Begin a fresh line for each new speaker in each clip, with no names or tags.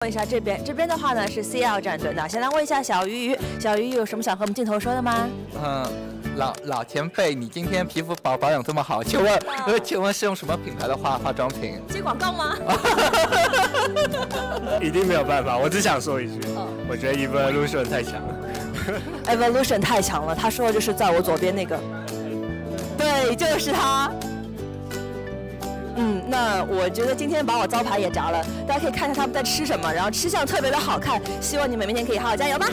问一下这边的话呢是 CL 战队的，先来问一下小鱼鱼，小鱼鱼有什么想和我们镜头说的吗？
老前辈，你今天皮肤保养这么好，请问是用什么品牌的化妆品？
接广告吗？
一定没有办法，我只想说一句，我觉得 Evolution 太强了。
Evolution 太强了，他说的就是在我左边那个，对，就是他。那我觉得今天把我招牌也砸了，大家可以看一下他们在吃什么，然后吃相特别的好看，希望你们明天可以好好加油吧。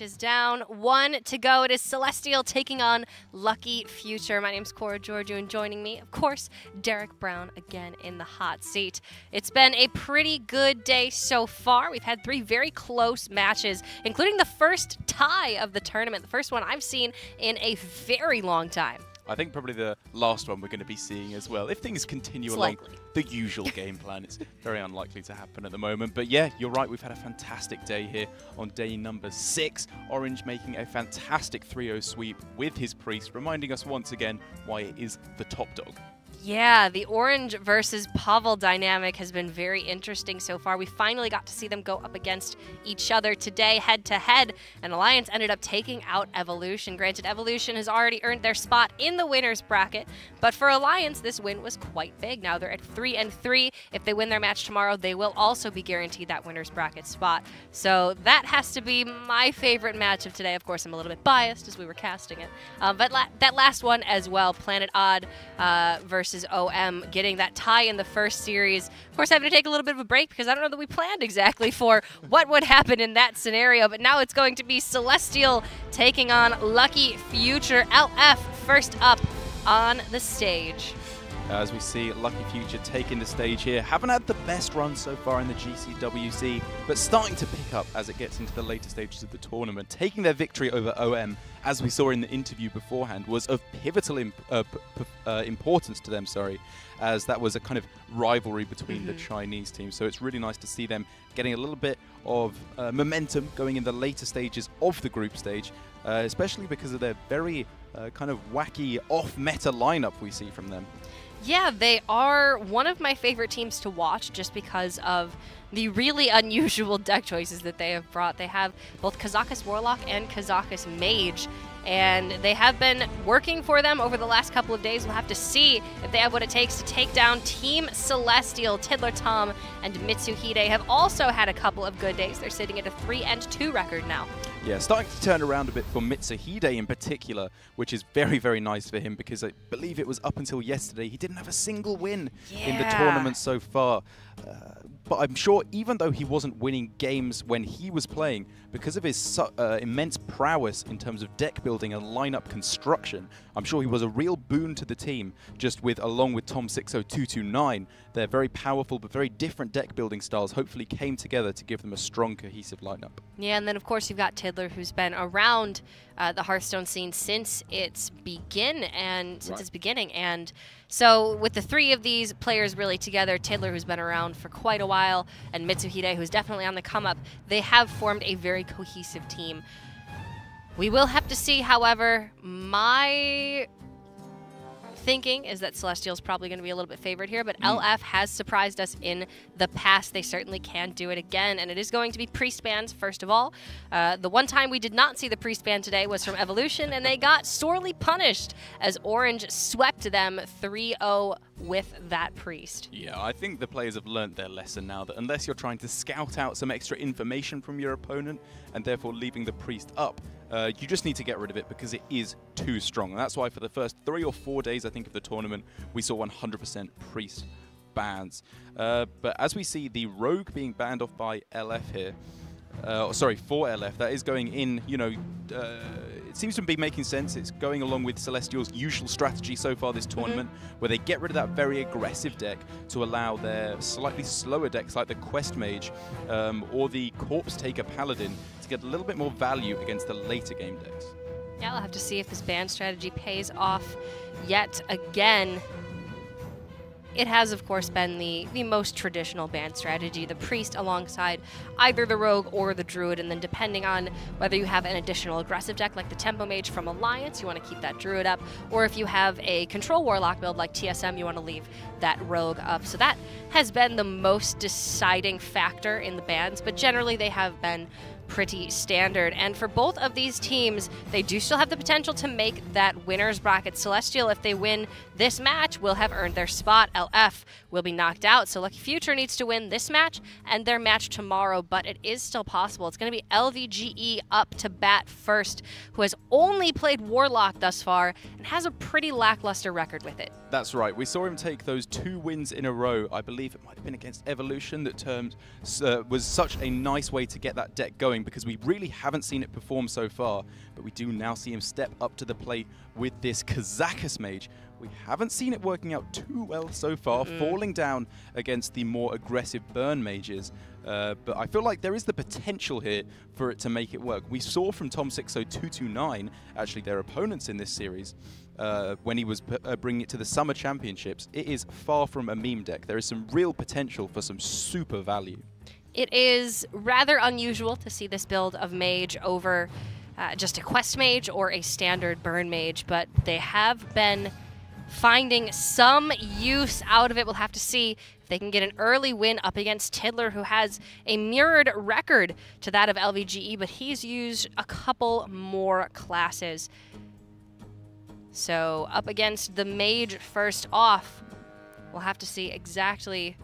Is down, 1 to go. It is Celestial taking on Lucky Future. My name's Cora Georgiou, and joining me, of course, Derek Brown again in the hot seat. It's been a pretty good day so far. We've had 3 very close matches, including the first tie of the tournament, the first one I've seen in a very long time.
I think probably the last one we're going to be seeing as well. If things continue along the usual game plan, it's very unlikely to happen at the moment. But yeah, you're right, we've had a fantastic day here on day number 6. Orange making a fantastic 3-0 sweep with his Priest, reminding us once again why it is the top dog.
Yeah, the Orange versus Pavel dynamic has been very interesting so far. We finally got to see them go up against each other today, head-to-head, and Alliance ended up taking out Evolution. Granted, Evolution has already earned their spot in the winner's bracket, but for Alliance, this win was quite big. Now they're at 3-3. If they win their match tomorrow, they will also be guaranteed that winner's bracket spot. So that has to be my favorite match of today. Of course, I'm a little bit biased as we were casting it. But that last one as well, Planet Odd versus OM, getting that tie in the first series. Of course, having to take a little bit of a break because I don't know that we planned exactly for what would happen in that scenario, but now it's going to be Celestial taking on Lucky Future. LF first up on the stage.
As we see Lucky Future taking the stage here, haven't had the best run so far in the GCWC, but starting to pick up as it gets into the later stages of the tournament. Taking their victory over OM, as we saw in the interview beforehand, was of pivotal importance to them, as that was a kind of rivalry between the Chinese teams. So it's really nice to see them getting a little bit of momentum going in the later stages of the group stage, especially because of their very kind of wacky off-meta lineup we see from them.
Yeah, they are one of my favorite teams to watch just because of the really unusual deck choices that they have brought. They have both Kazakus Warlock and Kazakus Mage, and they have been working for them over the last couple of days. We'll have to see if they have what it takes to take down Team Celestial. Tiddler Tom and Mitsuhide have also had a couple of good days. They're sitting at a 3-2 record now.
Yeah, starting to turn around a bit for Mitsuhide in particular, which is very, very nice for him because I believe it was up until yesterday he didn't have a single win in the tournament so far. But I'm sure even though he wasn't winning games when he was playing, because of his immense prowess in terms of deck building and lineup construction, I'm sure he was a real boon to the team, just with, along with Tom60229, their very powerful but very different deck building styles hopefully came together to give them a strong, cohesive lineup.
Yeah, and then of course you've got Tiddler, who's been around the Hearthstone scene since its beginning, and so with the 3 of these players really together, Tiddler, who's been around for quite a while, and Mitsuhide, who's definitely on the come up, they have formed a very cohesive team. We will have to see, however. My thinking is that Celestial's probably going to be a little bit favored here, but LF has surprised us in the past. They certainly can do it again, and it is going to be Priest bans, first of all. The one time we did not see the Priest ban today was from Evolution, and they got sorely punished as Orange swept them 3-0 with that Priest.
Yeah, I think the players have learnt their lesson now, that unless you're trying to scout out some extra information from your opponent and therefore leaving the Priest up, you just need to get rid of it because it is too strong. And that's why for the first 3 or 4 days, I think, of the tournament, we saw 100% Priest bans. But as we see the Rogue being banned off by LF here, sorry, 4 LF. That is going in, you know, it seems to be making sense. It's going along with Celestial's usual strategy so far this tournament, where they get rid of that very aggressive deck to allow their slightly slower decks like the Quest Mage or the Corpse Taker Paladin to get a little bit more value against the later game decks.
Yeah, we'll have to see if this ban strategy pays off yet again. It has, of course, been the most traditional ban strategy, the Priest alongside either the Rogue or the Druid, and then depending on whether you have an additional aggressive deck like the Tempo Mage from Alliance, you want to keep that Druid up, or if you have a Control Warlock build like TSM, you want to leave that Rogue up. So that has been the most deciding factor in the bans, but generally they have been pretty standard. And for both of these teams, they do still have the potential to make that winner's bracket. Celestial, if they win this match, will have earned their spot. LF will be knocked out, so Lucky Future needs to win this match and their match tomorrow, but it is still possible. It's going to be LVGE up to bat first, who has only played Warlock thus far and has a pretty lackluster record with it.
That's right. We saw him take those 2 wins in a row. I believe it might have been against Evolution that was such a nice way to get that deck going, because we really haven't seen it perform so far, but we do now see him step up to the plate with this Kazakus Mage. We haven't seen it working out too well so far, falling down against the more aggressive Burn Mages, but I feel like there is the potential here for it to make it work. We saw from Tom60229, actually their opponents in this series, when he was bringing it to the Summer Championships. It is far from a meme deck. There is some real potential for some super value.
It is rather unusual to see this build of Mage over just a Quest Mage or a standard Burn Mage, but they have been finding some use out of it. We'll have to see if they can get an early win up against Tiddler, who has a mirrored record to that of LVGE, but he's used a couple more classes. So up against the Mage first off, we'll have to see exactly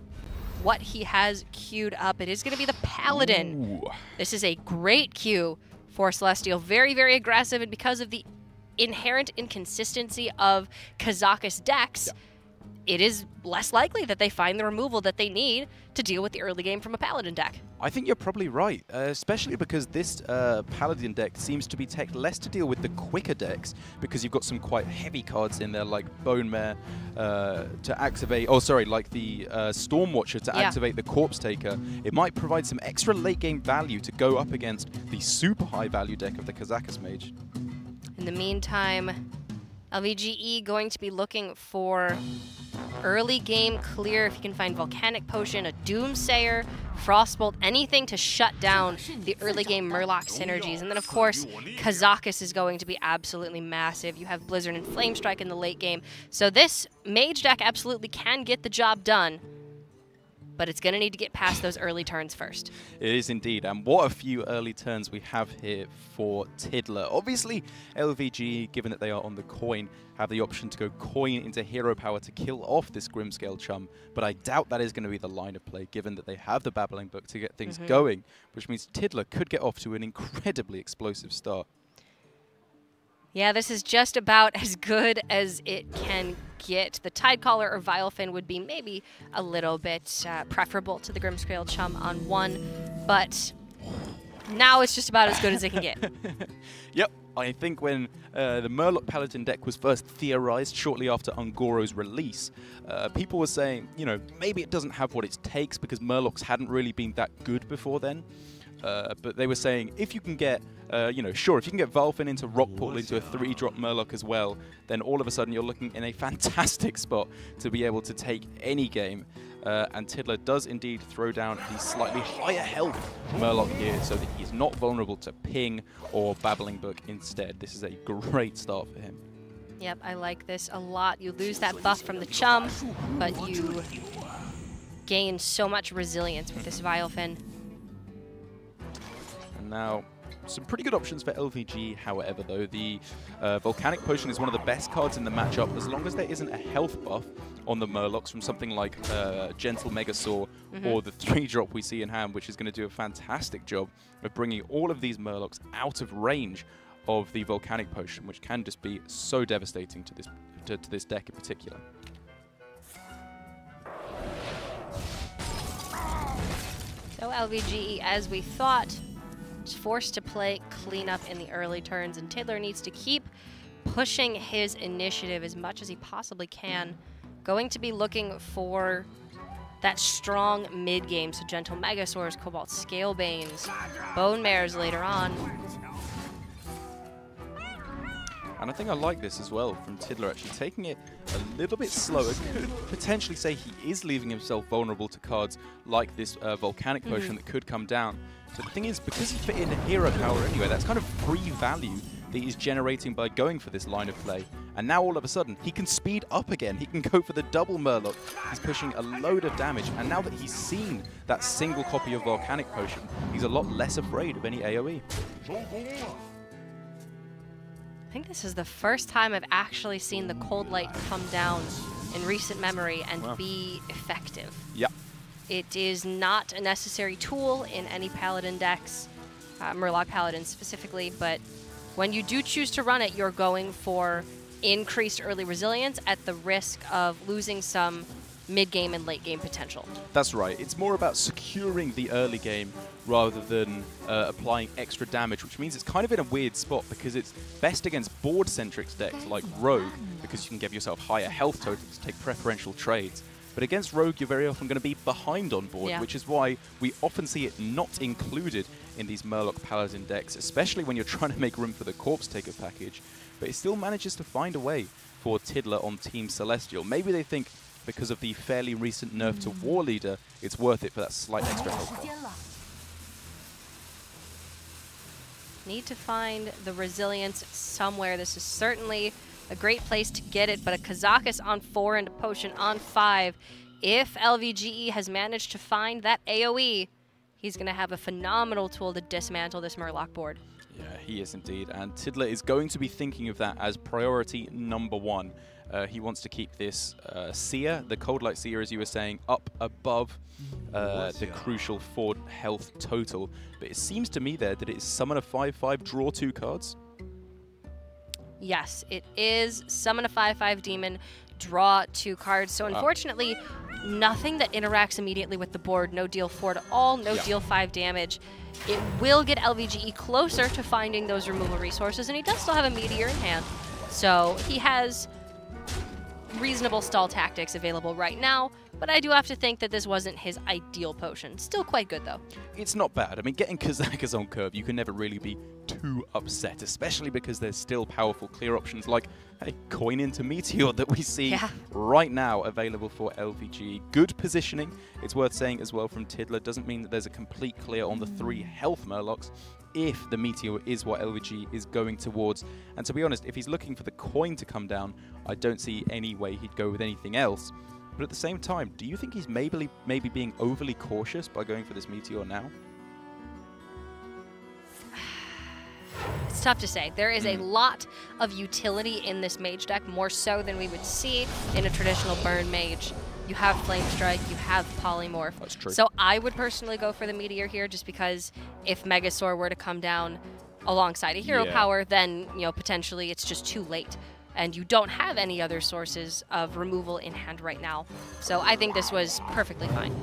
what he has queued up. It is going to be the Paladin. Ooh. This is a great queue for Celestial. Very, very aggressive, and because of the inherent inconsistency of Kazakus decks, it is less likely that they find the removal that they need to deal with the early game from a Paladin deck.
I think you're probably right, especially because this Paladin deck seems to be teched less to deal with the quicker decks, because you've got some quite heavy cards in there like Bone Mare to activate, like the Stormwatcher to activate the Corpse Taker. It might provide some extra late game value to go up against the super high value deck of the Kazakus Mage.
In the meantime, LVGE going to be looking for early game clear. If you can find Volcanic Potion, a Doomsayer, Frostbolt, anything to shut down the early game Murloc synergies. And then, of course, Kazakus is going to be absolutely massive. You have Blizzard and Flame Strike in the late game. So this Mage deck absolutely can get the job done, but it's going to need to get past those early turns first. It
is indeed, and what a few early turns we have here for Tiddler. Obviously, LVG, given that they are on the coin, have the option to go coin into hero power to kill off this Grimscale Chum, but I doubt that is going to be the line of play, given that they have the Babbling Book to get things going, which means Tiddler could get off to an incredibly explosive start.
Yeah, this is just about as good as it can get. The Tidecaller or Vilefin would be maybe a little bit preferable to the Grimscale Chum on 1, but now it's just about as good as it can get.
Yep, I think when the Murloc Paladin deck was first theorized shortly after Ungoro's release, people were saying, you know, maybe it doesn't have what it takes because Murlocs hadn't really been that good before then. But they were saying if you can get, if you can get Vilefin into Rock Portal into a 3-drop Murloc as well, then all of a sudden you're looking in a fantastic spot to be able to take any game. And Tiddler does indeed throw down the slightly higher health Murloc here so that he's not vulnerable to Ping or Babbling Book instead. This is a great start for him.
Yep, I like this a lot. You lose that buff from the Chum, but you gain so much resilience with this Vilefin.
And now, some pretty good options for LVG, however, though. The Volcanic Potion is one of the best cards in the matchup, as long as there isn't a health buff on the Murlocs from something like Gentle Megasaur or the 3-drop we see in hand, which is going to do a fantastic job of bringing all of these Murlocs out of range of the Volcanic Potion, which can just be so devastating to this deck in particular.
So LVGE, as we thought, is forced to play cleanup in the early turns, and Tidler needs to keep pushing his initiative as much as he possibly can. Going to be looking for that strong mid-game, so Gentle Megasaurs, Cobalt Scalebanes, Bone Mares later on.
And I think I like this as well from Tidler, actually taking it a little bit slower. Could potentially say he is leaving himself vulnerable to cards like this Volcanic Potion that could come down. So the thing is, because he put in Hero Power anyway, that's kind of free value that he's generating by going for this line of play. And now all of a sudden, he can speed up again. He can go for the double Murloc. He's pushing a load of damage. And now that he's seen that single copy of Volcanic Potion, he's a lot less afraid of any AoE.
I think this is the first time I've actually seen the Cold Light come down in recent memory and be effective.
Yeah.
It is not a necessary tool in any Paladin decks, Murloc Paladin specifically, but when you do choose to run it, you're going for increased early resilience at the risk of losing some mid-game and late-game potential.
That's right. It's more about securing the early game rather than applying extra damage, which means it's kind of in a weird spot because it's best against board-centric decks like Rogue, because you can give yourself higher health totals to take preferential trades. But against Rogue, you're very often going to be behind on board, which is why we often see it not included in these Murloc Paladin decks, especially when you're trying to make room for the Corpse Taker package. But it still manages to find a way for Tidler on Team Celestial. Maybe they think because of the fairly recent nerf to War Leader, it's worth it for that slight extra health.
Need to find the resilience somewhere. This is certainly a great place to get it, but a Kazakus on 4 and a Potion on 5. If LVGE has managed to find that AoE, he's going to have a phenomenal tool to dismantle this Murloc board.
Yeah, he is indeed, and Tidler is going to be thinking of that as priority number 1. He wants to keep this Seer, the Cold Light Seer, as you were saying, up above the crucial 4 health total. But it seems to me there that it is summon a 5/5, draw 2 cards.
Yes, it is summon a 5/5 demon, draw 2 cards. So unfortunately, nothing that interacts immediately with the board. No deal 4 to all, no deal 5 damage. It will get LVGE closer to finding those removal resources, and he does still have a Meteor in hand. So he has reasonable stall tactics available right now, but I do have to think that this wasn't his ideal potion. Still quite good, though.
It's not bad. I mean, getting Kazakus on curve, you can never really be too upset, especially because there's still powerful clear options like, hey, coin into Meteor that we see right now available for LVG. Good positioning, it's worth saying as well from Tidler. Doesn't mean that there's a complete clear on the 3 health Murlocs if the Meteor is what LVG is going towards. And to be honest, if he's looking for the coin to come down, I don't see any way he'd go with anything else. But at the same time, do you think he's maybe being overly cautious by going for this Meteor now?
It's tough to say. There is a lot of utility in this mage deck, more so than we would see in a traditional burn mage. You have Flame Strike, you have Polymorph.
That's true.
So I would personally go for the Meteor here, just because if Megasaur were to come down alongside a Hero Power, then potentially it's just too late. And you don't have any other sources of removal in hand right now. So I think this was perfectly fine.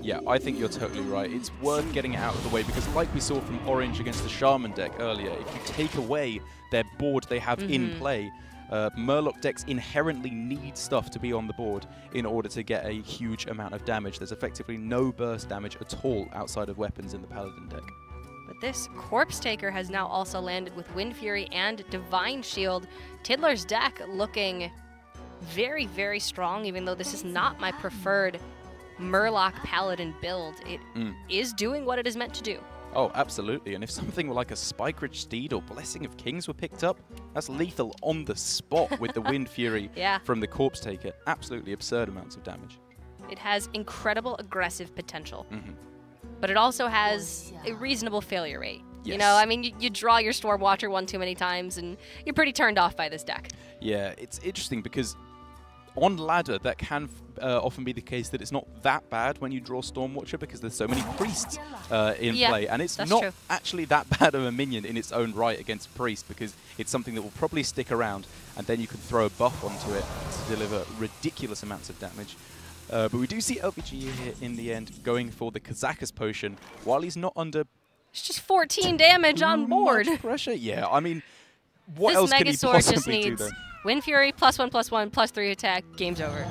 Yeah, I think you're totally right. It's worth getting it out of the way because like we saw from Orange against the Shaman deck earlier, if you take away their board they have in play, Murloc decks inherently need stuff to be on the board in order to get a huge amount of damage. There's effectively no burst damage at all outside of weapons in the Paladin deck.
But this Corpse Taker has now also landed with Wind Fury and Divine Shield. Tidler's deck looking very, very strong, even though this is not my preferred Murloc Paladin build. It is doing what it is meant to do.
Oh, absolutely. And if something like a Spike-Ridge Steed or Blessing of Kings were picked up, that's lethal on the spot with the Wind Fury from the Corpse Taker. Absolutely absurd amounts of damage.
It has incredible aggressive potential. But it also has a reasonable failure rate.
Yes.
You know, I mean, you draw your Storm Watcher one too many times, and you're pretty turned off by this deck.
Yeah, it's interesting because on ladder, that can often be the case that it's not that bad when you draw Stormwatcher because there's so many priests in play. And it's not actually that bad of a minion in its own right against priest because it's something that will probably stick around and then you can throw a buff onto it to deliver ridiculous amounts of damage. But we do see LVG here in the end going for the Kazakus potion while he's not under
It's just 14 damage on board.
Much pressure? Yeah, I mean, what
This
else can he
Megasaur
possibly
just
do
needs
then?
Wind Fury, +1/+1, +3 attack, game's over.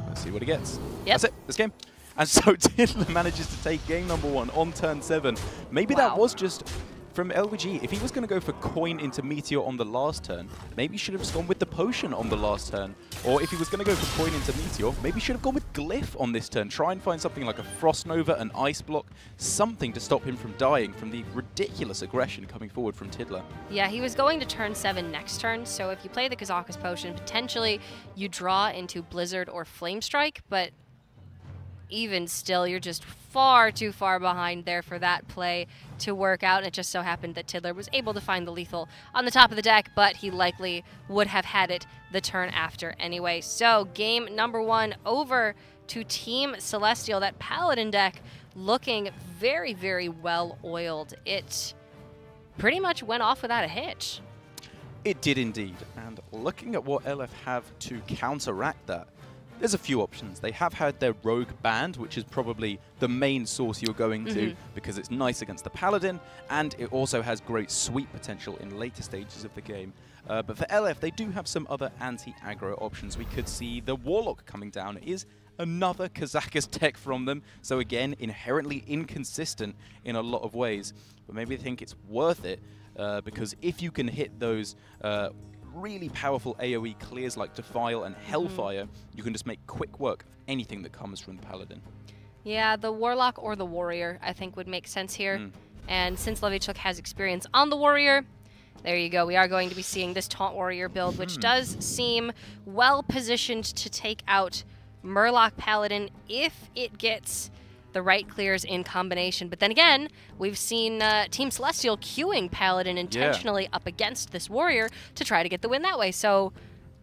Let's see what he gets.
Yep.
That's it, this game. And so Tiddler manages to take game number 1 on turn 7. Maybe that was just from LVG. If he was going to go for coin into Meteor on the last turn, maybe he should have just gone with the potion on the last turn. Or if he was going to go for coin into Meteor, maybe he should have gone with Glyph on this turn. Try and find something like a Frost Nova, an Ice Block, something to stop him from dying from the ridiculous aggression coming forward from Tiddler.
Yeah, he was going to turn 7 next turn, so if you play the Kazakus potion, potentially you draw into Blizzard or Flame Strike, but even still, you're just far too far behind there for that play to work out. And it just so happened that Tiddler was able to find the lethal on the top of the deck, but he likely would have had it the turn after anyway. So game number 1 over to Team Celestial. That Paladin deck looking very, very well oiled. It pretty much went off without a hitch.
It did indeed. And looking at what LF have to counteract that, there's a few options. They have had their Rogue banned, which is probably the main source you're going to because it's nice against the Paladin, and it also has great sweep potential in later stages of the game. But for LF, they do have some other anti-aggro options. We could see the Warlock coming down. It is another Kazakus deck from them, so again, inherently inconsistent in a lot of ways. But maybe I think it's worth it because if you can hit those really powerful AoE clears like Defile and Hellfire, you can just make quick work of anything that comes from the Paladin.
Yeah, the Warlock or the Warrior, I think, would make sense here. And since Levichuk has experience on the Warrior, there you go. We are going to be seeing this Taunt Warrior build, which does seem well positioned to take out Murloc Paladin if it gets the right clears in combination. But then again, we've seen Team Celestial queuing Paladin intentionally up against this Warrior to try to get the win that way. So,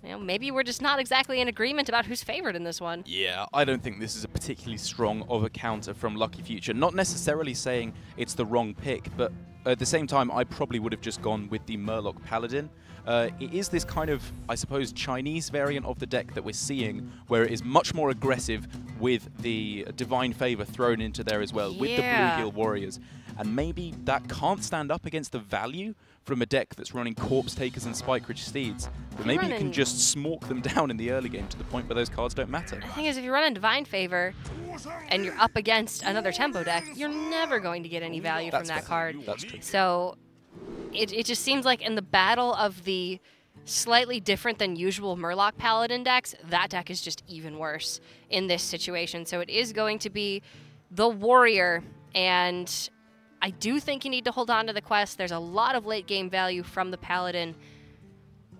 you know, maybe we're just not exactly in agreement about who's favored in this one.
Yeah, I don't think this is a particularly strong of a counter from Lucky Future. Not necessarily saying it's the wrong pick, but at the same time, I probably would have just gone with the Murloc Paladin. It is this kind of, I suppose, Chinese variant of the deck that we're seeing, where it is much more aggressive with the Divine Favor thrown into there as well, with the Blue Heal Warriors. And maybe that can't stand up against the value from a deck that's running Corpse Takers and Spike Ridge Steeds. But maybe it can just smoke them down in the early game to the point where those cards don't matter.
The thing is, if you're running Divine Favor and you're up against another tempo deck, you're never going to get any value from that card.
That's true.
So it just seems like in the battle of the slightly different than usual Murloc Paladin decks, that deck is just even worse in this situation. So it is going to be the Warrior, and I do think you need to hold on to the quest. There's a lot of late game value from the Paladin,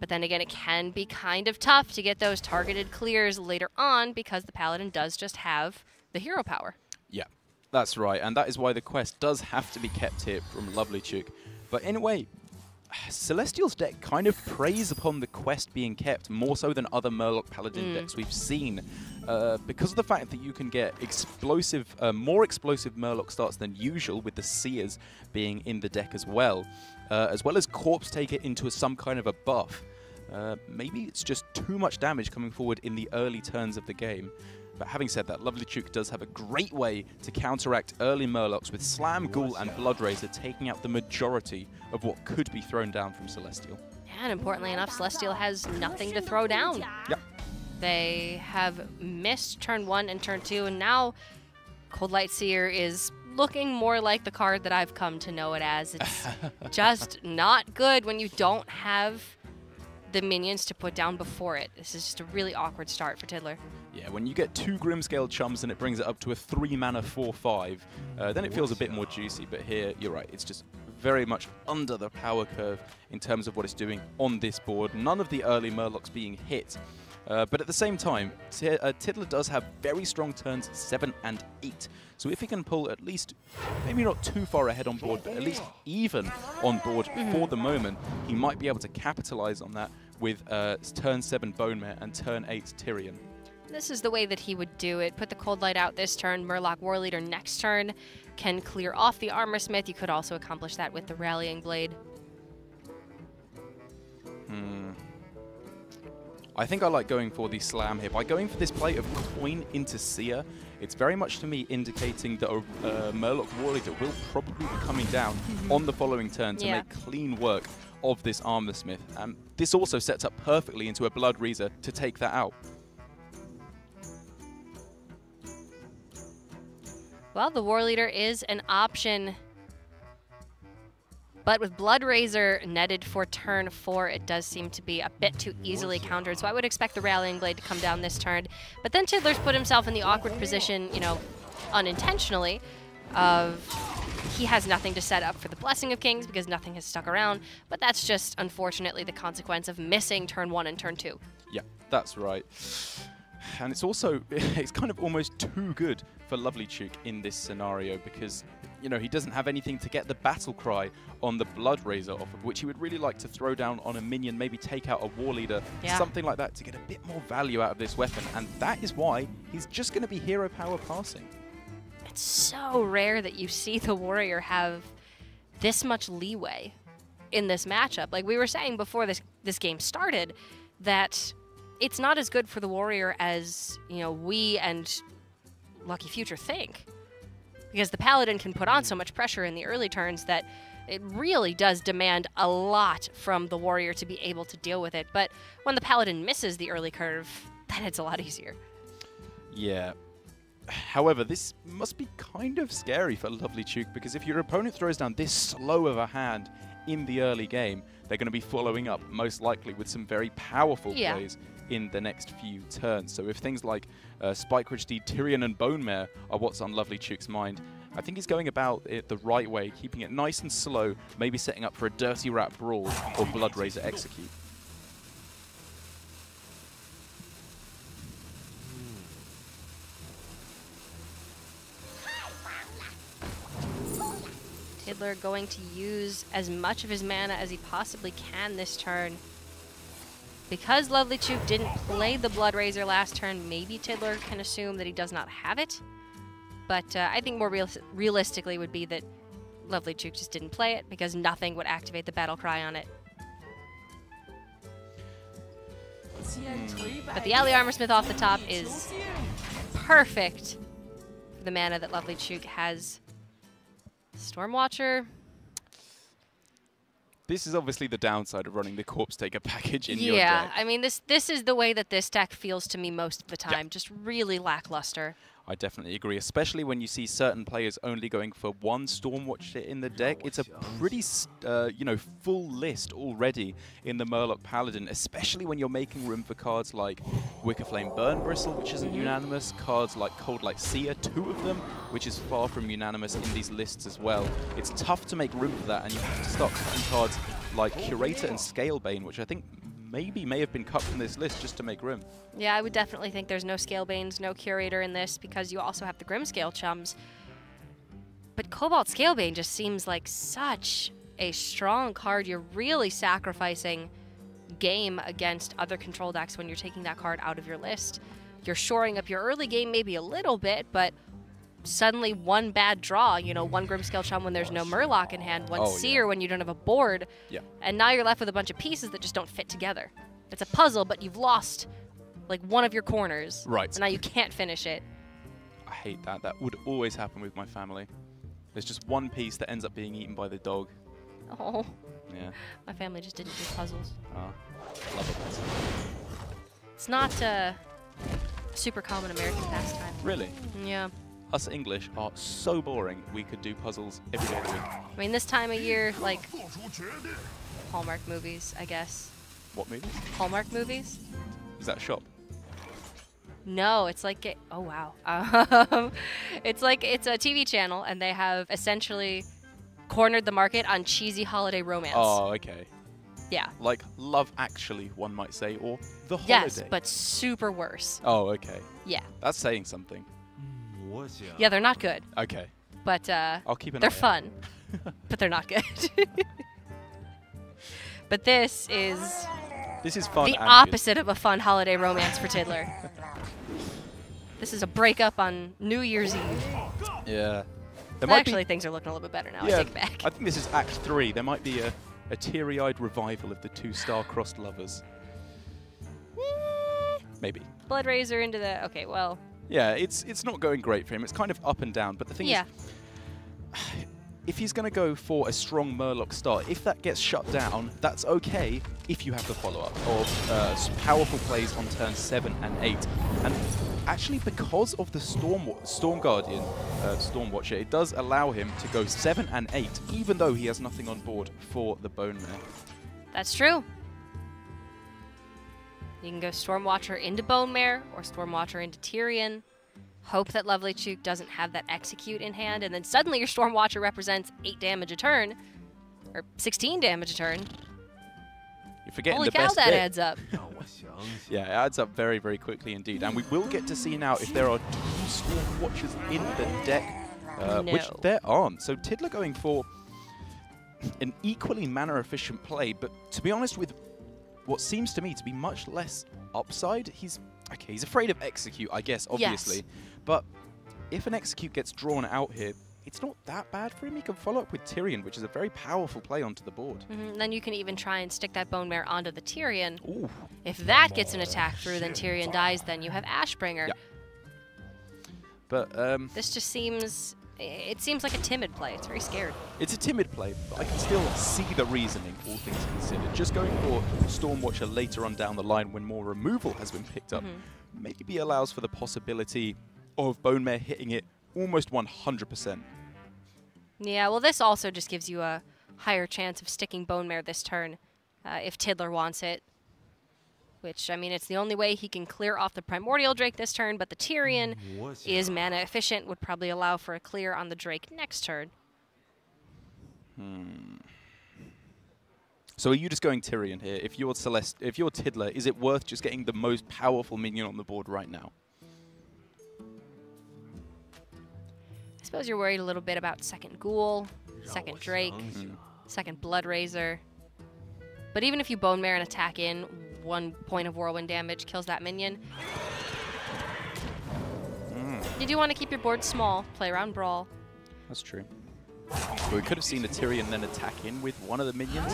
but then again, it can be kind of tough to get those targeted clears later on because the Paladin does just have the hero power.
Yeah, that's right, and that is why the quest does have to be kept here from Lovelychuk. But in a way, Celestial's deck kind of preys upon the quest being kept more so than other Murloc Paladin decks we've seen. Because of the fact that you can get explosive, more explosive Murloc starts than usual, with the Seers being in the deck as well as Corpse Taker into some kind of a buff. Maybe it's just too much damage coming forward in the early turns of the game. But having said that, Lovelychuk does have a great way to counteract early Murlocs with Slam, Ghoul, and Bloodrazor taking out the majority of what could be thrown down from Celestial.
And importantly enough, Celestial has nothing to throw down.
Yep.
They have missed turn 1 and turn 2, and now Cold Light Seer is looking more like the card that I've come to know it as. It's just not good when you don't have the minions to put down before it. This is just a really awkward start for Tiddler.
Yeah, when you get 2 Grimscale Chums and it brings it up to a 3-mana 4/5, then it feels a bit more juicy. But here, you're right, it's just very much under the power curve in terms of what it's doing on this board. None of the early Murlocs being hit. But at the same time, Tiddler does have very strong turns 7 and 8. So if he can pull at least, maybe not too far ahead on board, but at least even on board for the moment, he might be able to capitalize on that with turn 7 Bone Mare and turn 8 Tyrion.
This is the way that he would do it. Put the Cold Light out this turn. Murloc War Leader next turn can clear off the Armor Smith. You could also accomplish that with the Rallying Blade.
I think I like going for the slam here. By going for this play of coin into seer, it's very much to me indicating that Murloc Warleader will probably be coming down on the following turn to make clean work of this Armor Smith. This also sets up perfectly into a Blood Razor to take that out.
Well, the Warleader is an option, but with Blood Razor netted for turn 4, it does seem to be a bit too easily countered, so I would expect the Rallying Blade to come down this turn. But then Tidler's put himself in the awkward position, you know, unintentionally, of he has nothing to set up for the Blessing of Kings because nothing has stuck around, but that's just, unfortunately, the consequence of missing turn 1 and turn 2.
Yeah, that's right. And it's also, it's kind of almost too good for Lovely Chook in this scenario because, you know, he doesn't have anything to get the battle cry on the Blood Razor off of, which he would really like to throw down on a minion, maybe take out a War Leader, something like that to get a bit more value out of this weapon. And that is why he's just going to be hero power passing.
It's so rare that you see the Warrior have this much leeway in this matchup. Like we were saying before this game started, that it's not as good for the Warrior as, you know, we and Lucky Future think. Because the Paladin can put on so much pressure in the early turns that it really does demand a lot from the Warrior to be able to deal with it. But when the Paladin misses the early curve, then it's a lot easier.
Yeah. However, this must be kind of scary for Lovely Chook because if your opponent throws down this slow of a hand in the early game, they're going to be following up, most likely, with some very powerful plays in the next few turns. So if things like Spike Ridge D, Tyrion and Bone Mare are what's on Lovely Chook's mind, I think he's going about it the right way, keeping it nice and slow, maybe setting up for a Dirty Rat Brawl or Blood Razor Execute.
Tidler going to use as much of his mana as he possibly can this turn. Because Lovely Chook didn't play the Blood Razor last turn, maybe Tidler can assume that he does not have it. But I think more realistically would be that Lovely Chook just didn't play it because nothing would activate the Battle Cry on it. But the Ally Armor Smith off the top is perfect for the mana that Lovely Chook has. Stormwatcher.
This is obviously the downside of running the Corpse Taker package in your deck.
Yeah, I mean, this is the way that this deck feels to me most of the time, just really lackluster.
I definitely agree, especially when you see certain players only going for one Stormwatcher in the deck. It's a pretty, you know, full list already in the Murloc Paladin, especially when you're making room for cards like Wickerflame Burn Bristle, which isn't unanimous, cards like Cold Light Seer, 2 of them, which is far from unanimous in these lists as well. It's tough to make room for that, and you have to start cutting cards like Curator and Scalebane, which I think may have been cut from this list just to make room.
Yeah, I would definitely think there's no Scalebanes, no Curator in this, because you also have the Grimscale Chums. But Cobalt Scalebane just seems like such a strong card. You're really sacrificing game against other control decks when you're taking that card out of your list. You're shoring up your early game maybe a little bit, but suddenly one bad draw, you know, one Grimscale Chum when there's no Murloc in hand, one Seer when you don't have a board, and now you're left with a bunch of pieces that just don't fit together. It's a puzzle, but you've lost like one of your corners.
Right.
So now you can't finish it.
I hate that. That would always happen with my family. There's just one piece that ends up being eaten by the dog.
Oh.
Yeah.
My family just didn't do puzzles.
Oh, love it.
It's not a super common American pastime.
Really?
Yeah.
Us English are so boring, we could do puzzles every day of the week.
I mean, this time of year, like, Hallmark movies, I guess.
What movies?
Hallmark movies?
Is that a shop?
No, it's like, oh wow. It's like, it's a TV channel, and they have essentially cornered the market on cheesy holiday romance.
Oh, okay.
Yeah.
Like Love Actually, one might say, or The Holiday.
Yes, but super worse.
Oh, okay.
Yeah.
That's saying something.
Yeah, they're not good.
Okay.
But
I'll keep an eye
they're
out.
fun. But they're not good. But this is
fun.
The opposite of a fun holiday romance for Tidler. This is a breakup on New Year's Eve.
Yeah.
Actually, things are looking a little bit better now.
Yeah,
I take it back.
I think this is Act 3. There might be a teary-eyed revival of the 2 star-crossed lovers. Maybe.
Blood Razor into the... Okay, well...
Yeah, it's not going great for him. It's kind of up and down. But the thing is, if he's going to go for a strong Murloc start, if that gets shut down, that's okay if you have the follow-up of powerful plays on turns 7 and 8. And actually, because of the Storm Guardian, Storm Watcher, it does allow him to go 7 and 8, even though he has nothing on board for the Bone Mare.
That's true. You can go Storm Watcher into Bone Mare or Storm Watcher into Tyrion. Hope that Lovely Chook doesn't have that Execute in hand, and then suddenly your Storm Watcher represents 8 damage a turn, or 16 damage a turn.
You're forgetting
Holy
the
cow,
best
that
bit.
adds up.
Yeah, it adds up very, very quickly indeed. And we will get to see now if there are 2 Storm Watchers in the deck, which there aren't. So Tiddler going for an equally mana-efficient play, but to be honest, with what seems to me to be much less upside, he's afraid of Execute, I guess, obviously.
Yes.
But if an Execute gets drawn out here, it's not that bad for him. He can follow up with Tyrion, which is a very powerful play onto the board.
Then you can even try and stick that Bone Mare onto the Tyrion.
Ooh.
If that gets an attack through, then Tyrion dies, then you have Ashbringer.
Yeah. But
this just seems... It seems like a timid play. It's very scared.
it's a timid play, but I can still see the reasoning, all things considered. Just going for Stormwatcher later on down the line when more removal has been picked up maybe allows for the possibility of Bone Mare hitting it almost 100%.
Yeah, well, this also just gives you a higher chance of sticking Bone Mare this turn if Tiddler wants it. Which, I mean, it's the only way he can clear off the Primordial Drake this turn, but the Tyrion is mana efficient, would probably allow for a clear on the Drake next turn.
So are you just going Tyrion here? If you're Tiddler, is it worth just getting the most powerful minion on the board right now?
I suppose you're worried a little bit about second Ghoul, second Drake, second Blood Razor. But even if you Bone Mare and attack in, 1 point of Whirlwind damage kills that minion. You do want to keep your board small, play around Brawl.
That's true. But we could have seen a Tyrion then attack in with one of the minions,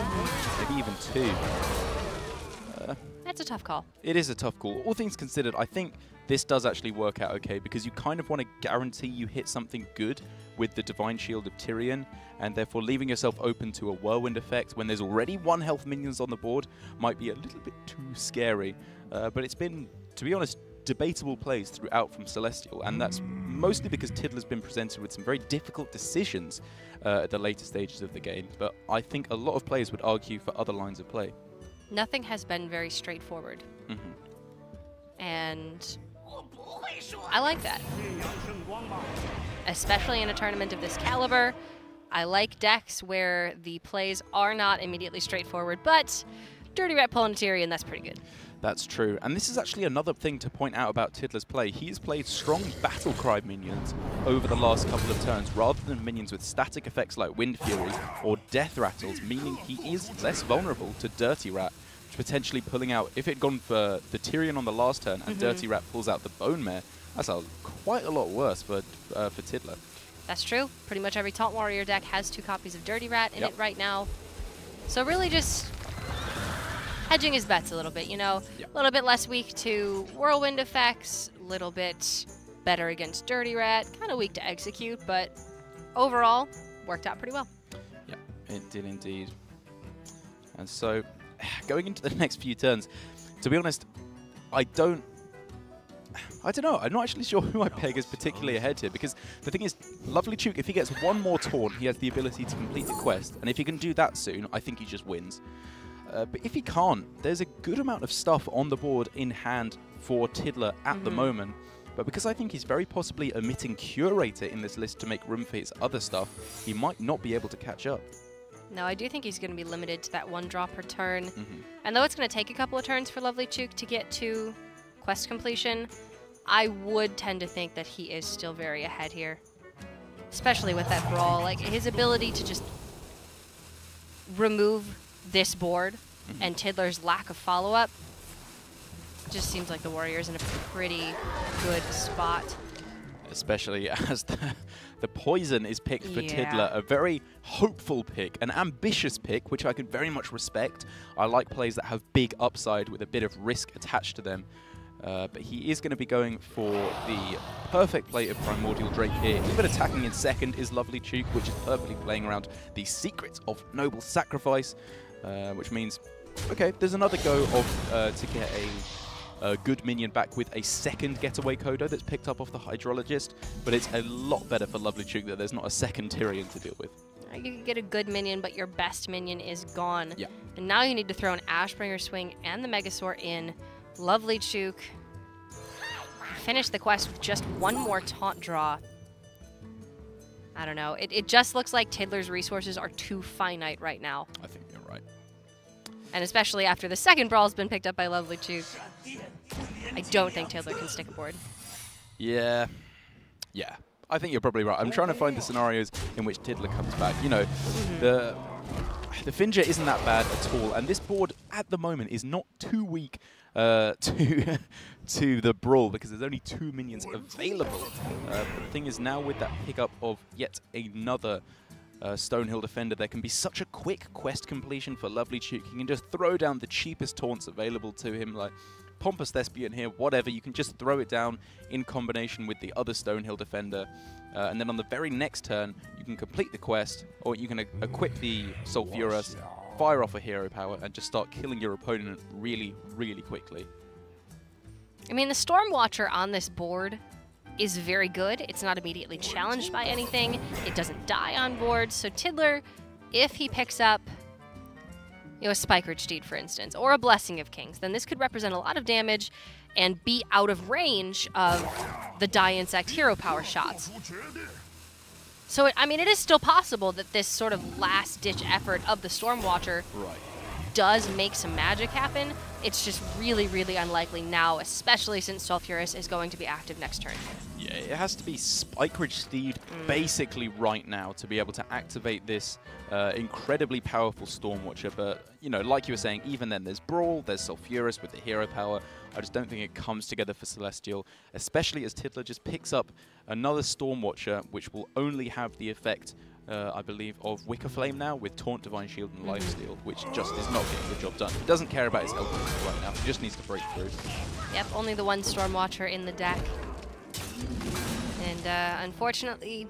maybe even 2.
That's a tough call.
It is a tough call. All things considered, I think this does actually work out okay because you kind of want to guarantee you hit something good with the Divine Shield of Tyrion, and therefore leaving yourself open to a Whirlwind effect when there's already 1 health minions on the board might be a little bit too scary. But it's been, to be honest, debatable plays throughout from Celestial, and that's mostly because Tiddler's been presented with some very difficult decisions at the later stages of the game, but I think a lot of players would argue for other lines of play.
Nothing has been very straightforward. And I like that. Especially in a tournament of this caliber. I like decks where the plays are not immediately straightforward, but Dirty Rat pulling Tyrion, that's pretty good.
That's true. And this is actually another thing to point out about Tiddler's play. He's played strong Battle Cry minions over the last couple of turns, rather than minions with static effects like Wind Fury or Death Rattles, meaning he is less vulnerable to Dirty Rat, potentially pulling out. If it had gone for the Tyrion on the last turn and Dirty Rat pulls out the Bone Mare, that's quite a lot worse for Tiddler.
That's true. Pretty much every Taunt Warrior deck has 2 copies of Dirty Rat in it right now. So really just hedging his bets a little bit, you know? A little bit less weak to Whirlwind effects, a little bit better against Dirty Rat, kind of weak to Execute, but overall, worked out pretty well.
Yeah, it did indeed. And so, going into the next few turns, to be honest, I don't know. I'm not actually sure who I peg as particularly ahead here, because the thing is, Lovely Chook, if he gets 1 more taunt, he has the ability to complete the quest, and if he can do that soon, I think he just wins. But if he can't, there's a good amount of stuff on the board in hand for Tiddler at the moment. But because I think he's very possibly omitting Curator in this list to make room for his other stuff, he might not be able to catch up.
No, I do think he's going to be limited to that 1 draw per turn. And though it's going to take a couple of turns for Lovely Chook to get to quest completion, I would tend to think that he is still very ahead here. Especially with that Brawl. Like, his ability to just remove this board and Tiddler's lack of follow-up just seems like the Warrior's in a pretty good spot.
Especially as the poison is picked for Tiddler, a very hopeful pick, an ambitious pick, which I can very much respect. I like plays that have big upside with a bit of risk attached to them. But he is going to be going for the perfect play of Primordial Drake here. Even attacking in second is Lovely Chuke, which is perfectly playing around the secrets of Noble Sacrifice, which means, okay, there's another go of to get a good minion back with a second getaway Kodo that's picked up off the Hydrologist, but it's a lot better for Lovely Chuke that there's not a second Tyrion to deal with.
You can get a good minion, but your best minion is gone.
Yeah.
And now you need to throw an Ashbringer Swing and the Megasaur in. Lovely Chuke. Finish the quest with just one more taunt draw. I don't know. It just looks like Tidler's resources are too finite right now.
I think you're right.
And especially after the second brawl's been picked up by Lovely Chuke. I don't think Tidler can stick a board.
Yeah. Yeah. I think you're probably right. I'm trying to find the scenarios in which Tidler comes back. You know, the Finja isn't that bad at all, and this board at the moment is not too weak to the Brawl because there's only 2 minions available. But the thing is, now with that pickup of yet another Stonehill defender, there can be such a quick quest completion for Lovely Chuke. He can just throw down the cheapest taunts available to him, like Pompous Thespian here, whatever. You can just throw it down in combination with the other Stonehill defender. And then on the very next turn, you can complete the quest, or you can equip the Sulfuras, fire off a hero power, and just start killing your opponent really, really quickly.
I mean, the Stormwatcher on this board is very good. It's not immediately challenged by anything. It doesn't die on board. So Tidler, if he picks up, you know, a Spikeridge Steed, for instance, or a Blessing of Kings, then this could represent a lot of damage and be out of range of the Die Insect hero power shots. So, I mean, it is still possible that this sort of last-ditch effort of the Stormwatcher does make some magic happen. It's just really, really unlikely now, especially since Sulfuras is going to be active next turn.
Yeah, it has to be Spikeridge Steed basically right now to be able to activate this incredibly powerful Stormwatcher. But, you know, like you were saying, even then there's Brawl, there's Sulfuras with the hero power. I just don't think it comes together for Celestial, especially as Tidler just picks up another Stormwatcher, which will only have the effect, I believe, of Wicker Flame now with Taunt, Divine Shield, and Lifesteal, which just is not getting the job done. He doesn't care about his health right now. He just needs to break through.
Yep, only the one Stormwatcher in the deck. And unfortunately,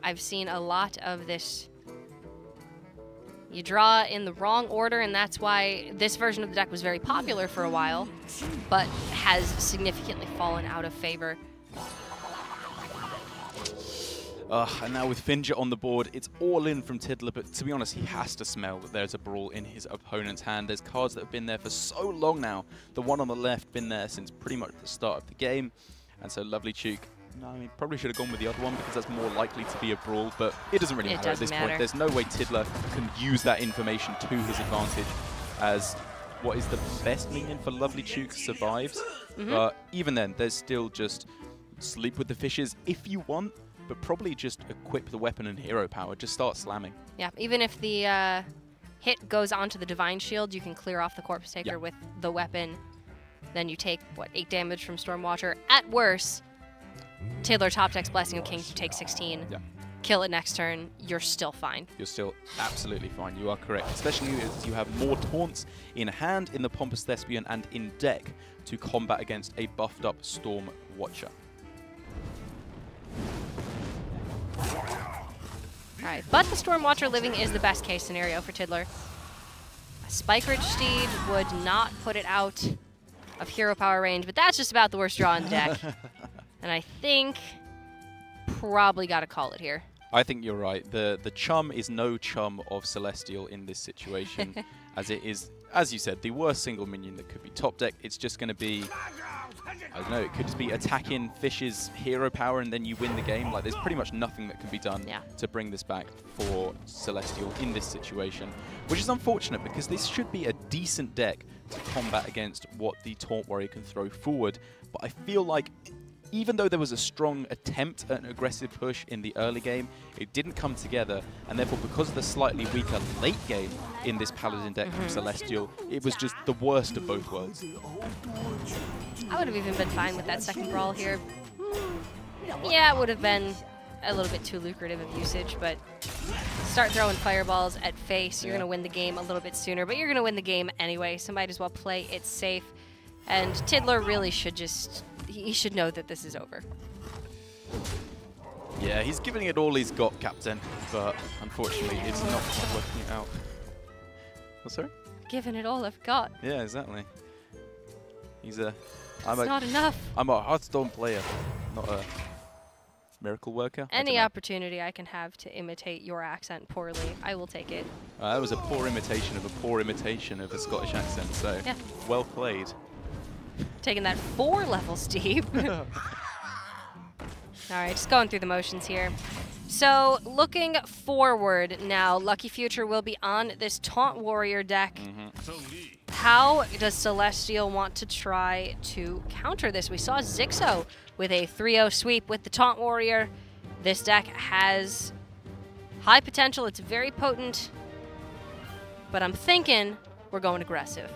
I've seen a lot of this. You draw in the wrong order, and that's why this version of the deck was very popular for a while, but has significantly fallen out of favor.
And now with Finja on the board, it's all in from Tidler, but to be honest, he has to smell that there's a Brawl in his opponent's hand. There's cards that have been there for so long now. The one on the left been there since pretty much the start of the game. And so Lovely Chuke, no, I mean, probably should have gone with the other one because that's more likely to be a Brawl, but it doesn't really matter at this point. There's no way Tidler can use that information to his advantage, as what is the best minion for Lovely Chuke survives. But even then, there's still just sleep with the fishes if you want, but probably just equip the weapon and hero power. Just start slamming. Yeah,
even if the hit goes onto the Divine Shield, you can clear off the Corpse Taker with the weapon. Then you take, what, 8 damage from Stormwatcher. At worst, Tidler top decks Blessing of Kings, you take 16.
Yeah.
Kill it next turn, you're still fine.
You're still absolutely fine. You are correct. Especially as you have more taunts in hand in the Pompous Thespian and in deck to combat against a buffed up Stormwatcher.
Alright, but the Stormwatcher living is the best case scenario for Tidler. A Spikeridge Steed would not put it out of hero power range, but that's just about the worst draw in the deck. And I think probably got to call it here.
I think you're right. The chum is no chum of Celestial in this situation, as it is, as you said, the worst single minion that could be top deck. It's just going to be, I don't know, it could just be attacking Fish's hero power and then you win the game. Like, there's pretty much nothing that can be done to bring this back for Celestial in this situation, which is unfortunate because this should be a decent deck to combat against what the Taunt Warrior can throw forward. But I feel like even though there was a strong attempt at an aggressive push in the early game, it didn't come together, and therefore because of the slightly weaker late game in this Paladin deck from Celestial, it was just the worst of both worlds.
I would have even been fine with that second Brawl here. Yeah, it would have been a little bit too lucrative of usage, but start throwing fireballs at face, you're going to win the game a little bit sooner, but you're going to win the game anyway, so might as well play it safe. And Tiddler really should he should know that this is over.
Yeah, he's giving it all he's got, Captain, but unfortunately it's not working it out. Oh, sorry?
Giving it all I've got.
Yeah, exactly. It's
not enough.
I'm a Hearthstone player, not a miracle worker.
Any opportunity I can have to imitate your accent poorly, I will take it.
That was a poor imitation of a Scottish accent, so
yeah.
Well played.
Taking that 4 levels deep. All right, just going through the motions here. So looking forward now, Lucky Future will be on this Taunt Warrior deck. How does Celestial want to try to counter this? We saw Zixo with a 3-0 sweep with the Taunt Warrior. This deck has high potential. It's very potent. But I'm thinking we're going aggressive.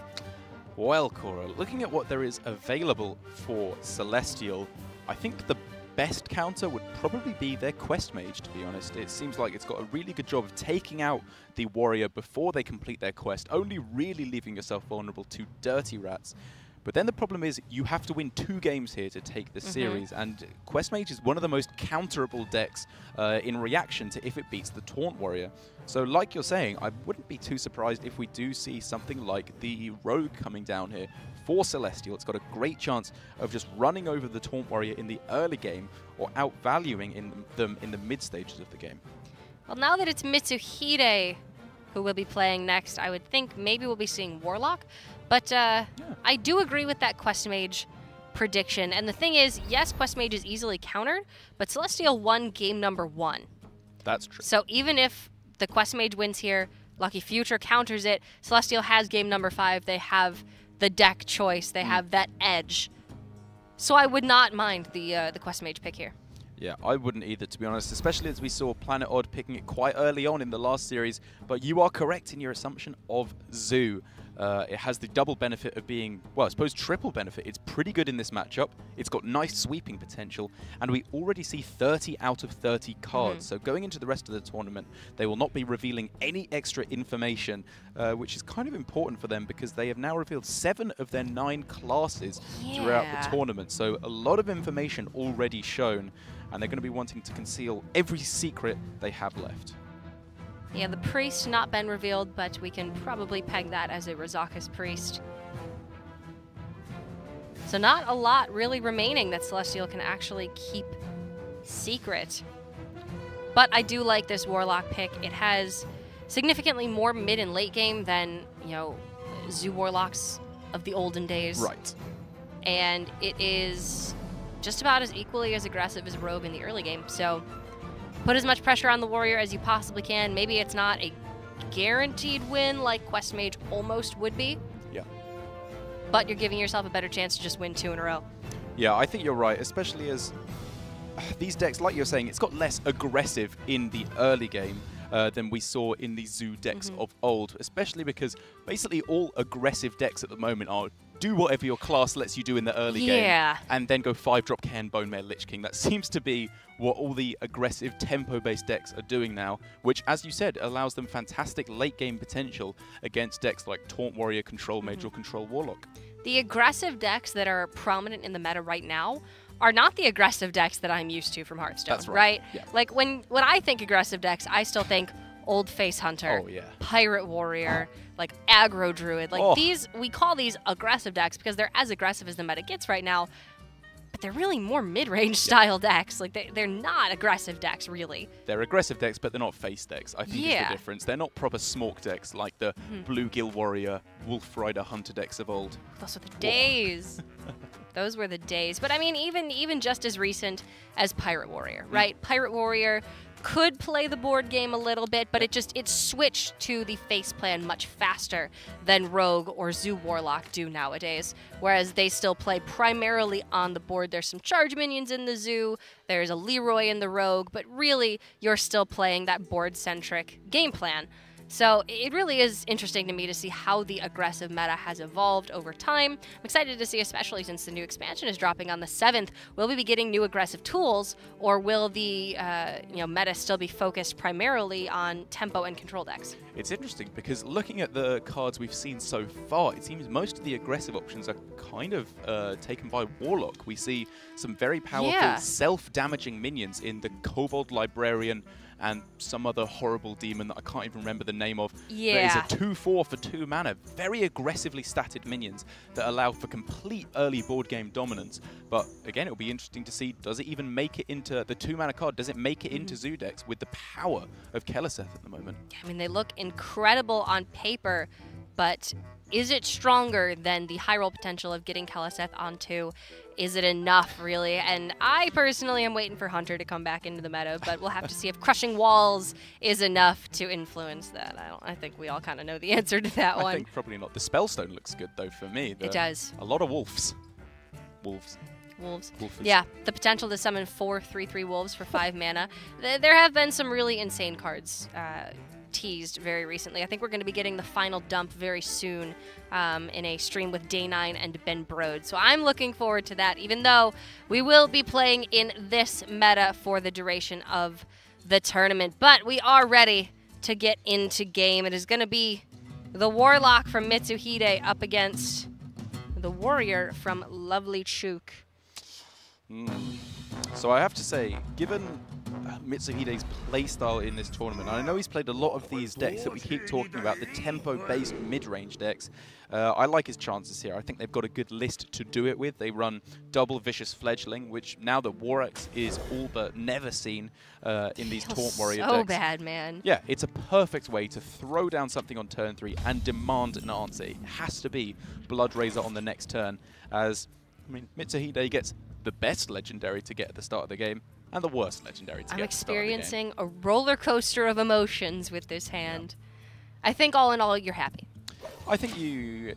Well, Cora, looking at what there is available for Celestial, I think the best counter would probably be their Quest Mage, to be honest. It seems like it's got a really good job of taking out the warrior before they complete their quest, only really leaving yourself vulnerable to Dirty Rats. But then the problem is you have to win 2 games here to take the series, and Quest Mage is one of the most counterable decks in reaction to if it beats the Taunt Warrior. So like you're saying, I wouldn't be too surprised if we do see something like the Rogue coming down here for Celestial. It's got a great chance of just running over the Taunt Warrior in the early game or outvaluing them in the mid stages of the game.
Well, now that it's Mitsuhide who will be playing next, I would think maybe we'll be seeing Warlock. But I do agree with that Quest Mage prediction. And the thing is, yes, Quest Mage is easily countered, but Celestial won game number 1.
That's true.
So even if the Quest Mage wins here, Lucky Future counters it, Celestial has game number 5. They have the deck choice. They have that edge. So I would not mind the Quest Mage pick here.
Yeah, I wouldn't either, to be honest, especially as we saw Planet Odd picking it quite early on in the last series. But you are correct in your assumption of Zoo. It has the double benefit of being, well, I suppose triple benefit. It's pretty good in this matchup. It's got nice sweeping potential, and we already see 30 out of 30 cards. So going into the rest of the tournament, they will not be revealing any extra information, which is kind of important for them because they have now revealed 7 of their 9 classes throughout the tournament. So a lot of information already shown, and they're going to be wanting to conceal every secret they have left.
Yeah, the priest not been revealed, but we can probably peg that as a Razaka's priest. So not a lot really remaining that Celestial can actually keep secret. But I do like this Warlock pick. It has significantly more mid and late game than, you know, Zoo Warlocks of the olden days.
Right.
And it is just about as equally as aggressive as Rogue in the early game. So put as much pressure on the warrior as you possibly can. Maybe it's not a guaranteed win like Quest Mage almost would be.
Yeah.
But you're giving yourself a better chance to just win 2 in a row.
Yeah, I think you're right, especially as these decks, like you're saying, it's got less aggressive in the early game than we saw in the Zoo decks of old, especially because basically all aggressive decks at the moment are do whatever your class lets you do in the early game, and then go 5-drop Ken, Bone Mare, Lich King. That seems to be what all the aggressive tempo-based decks are doing now, which, as you said, allows them fantastic late-game potential against decks like Taunt Warrior, Control Mage, or Control Warlock.
The aggressive decks that are prominent in the meta right now are not the aggressive decks that I'm used to from Hearthstone,
That's right? Yeah.
Like, when I think aggressive decks, I still think Old Face Hunter, Pirate Warrior, like Aggro Druid. Like these, we call these aggressive decks because they're as aggressive as the meta gets right now, but they're really more mid-range style decks. Like they're not aggressive decks, really.
They're aggressive decks, but they're not face decks, I think is the difference. They're not proper Smork decks like the Bluegill Warrior, Wolf Rider Hunter decks of old.
Those were the days. Those were the days. But I mean, even just as recent as Pirate Warrior, right? Pirate Warrior could play the board game a little bit, but it switched to the face plan much faster than Rogue or Zoo Warlock do nowadays, whereas they still play primarily on the board. There's some charge minions in the Zoo, there's a Leroy in the Rogue, but really you're still playing that board-centric game plan. So it really is interesting to me to see how the aggressive meta has evolved over time. I'm excited to see, especially since the new expansion is dropping on the 7th, will we be getting new aggressive tools, or will the meta still be focused primarily on tempo and control decks?
It's interesting because looking at the cards we've seen so far, it seems most of the aggressive options are kind of taken by Warlock. We see some very powerful self-damaging minions in the Kobold Librarian and some other horrible demon that I can't even remember the name of.
Yeah.
That is a 2/4 for 2 mana. Very aggressively statted minions that allow for complete early board game dominance. But again, it'll be interesting to see, does it even make it into the 2 mana card? Does it make it into Zoo decks with the power of Keleseth at the moment?
I mean, they look incredible on paper, but is it stronger than the high roll potential of getting Keleseth onto? Is it enough, really? And I personally am waiting for Hunter to come back into the meta, but we'll have to see if Crushing Walls is enough to influence that. I think we all kind of know the answer to that one.
I think probably not. The Spellstone looks good, though, for me.
It does.
A lot of wolves.
Wolves.
Wolfers.
Yeah, the potential to summon 4 3/3 wolves for 5 mana. There have been some really insane cards teased very recently. I think we're going to be getting the final dump very soon in a stream with Day9 and Ben Brode. So I'm looking forward to that, even though we will be playing in this meta for the duration of the tournament. But we are ready to get into game. It is going to be the Warlock from Mitsuhide up against the Warrior from Lovely Chook.
So I have to say, given Mitsuhide's playstyle in this tournament, and I know he's played a lot of these decks that we keep talking about, the tempo-based mid-range decks, I like his chances here. I think they've got a good list to do it with. They run double Vicious Fledgling, which now that Warax is all but never seen in these Taunt Warrior decks.
So bad, man.
Yeah, it's a perfect way to throw down something on turn 3 and demand an answer. It has to be Blood Razor on the next turn, as, I mean, Mitsuhide gets the best legendary to get at the start of the game, and the worst legendary to get at the start of the game.
I'm experiencing a roller coaster of emotions with this hand. I think all in all, you're happy.
I think you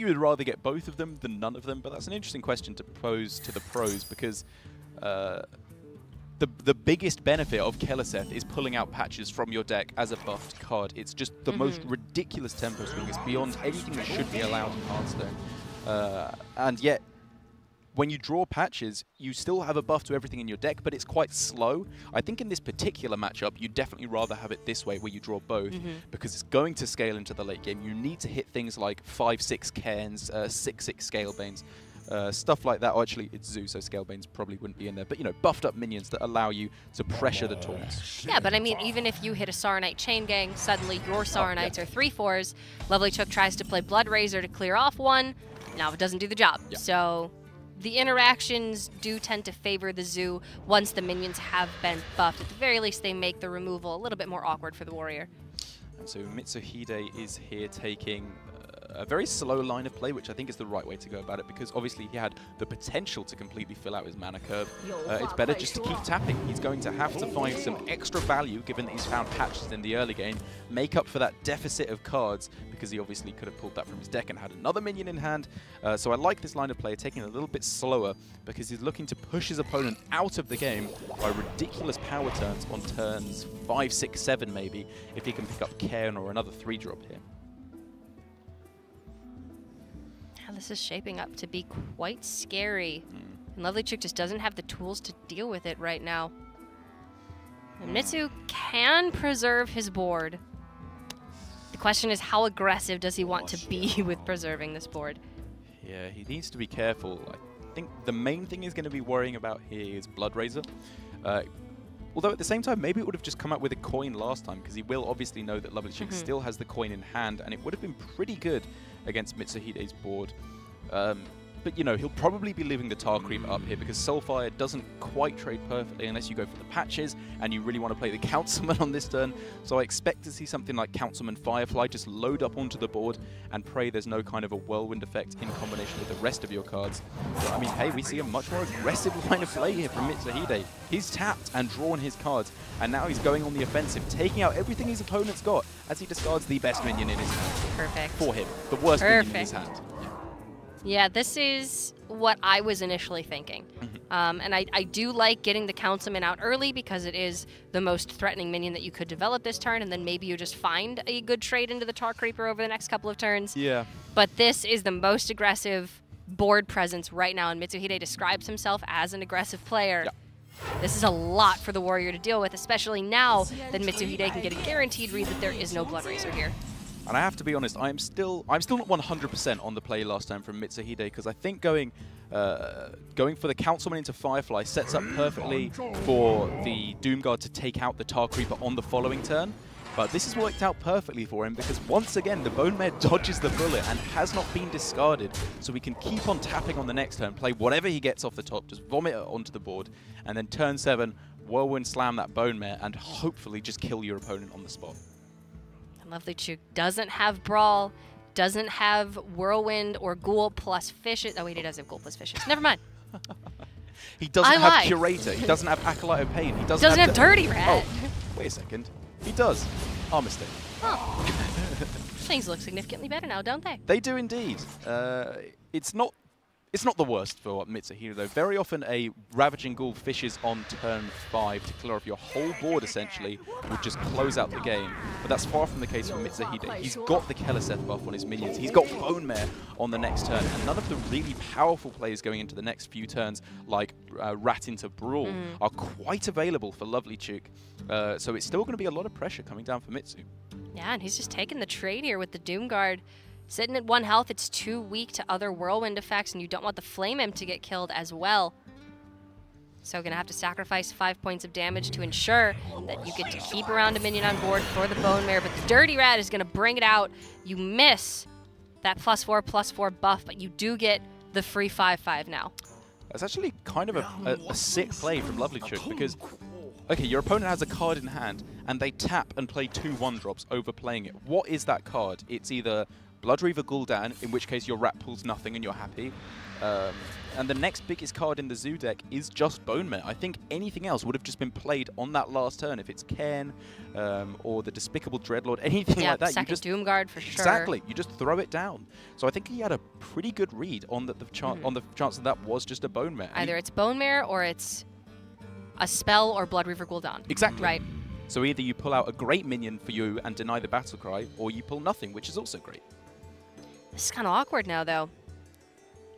would rather get both of them than none of them, but that's an interesting question to pose to the pros, because the biggest benefit of Keleseth is pulling out patches from your deck as a buffed card. It's just the most ridiculous tempo swing. It's beyond anything that should be allowed in Hearthstone. And yet, when you draw patches, you still have a buff to everything in your deck, but it's quite slow. I think in this particular matchup, you'd definitely rather have it this way, where you draw both, because it's going to scale into the late game. You need to hit things like 5/6 Cairns, 6/6 Scalebanes, stuff like that. Oh, actually, it's Zoo, so Scalebanes probably wouldn't be in there. But, you know, buffed up minions that allow you to pressure the taunts.
Yeah, but I mean, even if you hit a Saronite Chain Gang, suddenly your Saronites are 3/4s. Lovely Chook tries to play Blood Razor to clear off one. Now it doesn't do the job. So the interactions do tend to favor the Zoo once the minions have been buffed. At the very least, they make the removal a little bit more awkward for the Warrior.
And so Mitsuhide is here taking a very slow line of play, which I think is the right way to go about it, because obviously he had the potential to completely fill out his mana curve. It's better just to keep tapping. He's going to have to find some extra value, given that he's found patches in the early game, make up for that deficit of cards, because he obviously could have pulled that from his deck and had another minion in hand. So I like this line of play, taking it a little bit slower, because he's looking to push his opponent out of the game by ridiculous power turns on turns 5, 6, 7 maybe, if he can pick up Cairn or another 3-drop here.
This is shaping up to be quite scary. And Lovely Chook just doesn't have the tools to deal with it right now. And Mitsu can preserve his board. The question is, how aggressive does he want to be with preserving this board?
Yeah, he needs to be careful. I think the main thing he's going to be worrying about here is Blood Razor. Although at the same time, maybe it would have just come out with a coin last time, because he will obviously know that Lovely Chook still has the coin in hand, and it would have been pretty good against Mitsuhide's board. But, you know, he'll probably be leaving the Tar Creep up here, because Soulfire doesn't quite trade perfectly unless you go for the patches, and you really want to play the Councilman on this turn. So I expect to see something like Councilman Firefly just load up onto the board and pray there's no kind of a whirlwind effect in combination with the rest of your cards. But, I mean, hey, we see a much more aggressive line of play here from Mitsuhide. He's tapped and drawn his cards, and now he's going on the offensive, taking out everything his opponent's got as he discards the best minion in his hand.
Perfect.
For him. The worst minion in his hand.
Yeah, this is what I was initially thinking. And I do like getting the Councilman out early because it is the most threatening minion that you could develop this turn, and then maybe you just find a good trade into the Tar Creeper over the next couple of turns.
Yeah.
But this is the most aggressive board presence right now, and Mitsuhide describes himself as an aggressive player.
Yeah.
This is a lot for the Warrior to deal with, especially now that Mitsuhide can get a guaranteed read that there is no Blood Razor here.
And I have to be honest, I'm still not 100% on the play last time from Mitsuhide, because I think going for the Councilman into Firefly sets up perfectly for the Doomguard to take out the Tar Creeper on the following turn. But this has worked out perfectly for him because once again the Bone Mare dodges the bullet and has not been discarded, so we can keep on tapping on the next turn, play whatever he gets off the top, just vomit it onto the board, and then turn 7, Whirlwind Slam that Bone Mare and hopefully just kill your opponent on the spot.
Lovely Chuk doesn't have Brawl, doesn't have Whirlwind or Ghoul plus Fishes. Oh wait, he does have Ghoul plus Fishes. Never mind.
He doesn't have Curator, he doesn't have Acolyte of Pain, he doesn't have
Dirty Rat.
Oh, wait a second. He does. Our mistake.
Oh. Things look significantly better now, don't they?
They do indeed. It's not the worst for Mitsuhide though. Very often a Ravaging Ghoul fishes on turn 5 to clear off your whole board essentially, would just close out the game. But that's far from the case for Mitsuhide. He's got the Keleseth buff on his minions, he's got Bone Mare on the next turn, and none of the really powerful plays going into the next few turns, like Rat into Brawl, are quite available for Lovely Chuk. So it's still going to be a lot of pressure coming down for Mitsu.
Yeah, and he's just taking the trade here with the Doomguard. Sitting at 1 health, it's too weak to other Whirlwind effects, and you don't want the Flame Imp to get killed as well. So gonna have to sacrifice 5 points of damage to ensure that you get to keep around a minion on board for the Bone Mare, but the Dirty Rat is gonna bring it out. You miss that +4/+4 buff, but you do get the free 5/5 now.
That's actually kind of a sick play from Lovely Chuk because, okay, your opponent has a card in hand and they tap and play 2 1-drops, overplaying it. What is that card? It's either Blood Reaver Gul'dan, in which case your Rat pulls nothing and you're happy. And the next biggest card in the Zoo deck is just Bone Mare. I think anything else would have just been played on that last turn. If it's Cairn or the Despicable Dreadlord, anything like that.
Second Doomguard for sure.
Exactly, you just throw it down. So I think he had a pretty good read on the chance that was just a Bone Mare.
Either it's Bone Mare or it's a spell or Blood Reaver Gul'dan.
Exactly.
Right.
So either you pull out a great minion for you and deny the battle cry, or you pull nothing, which is also great.
This is kind of awkward now, though,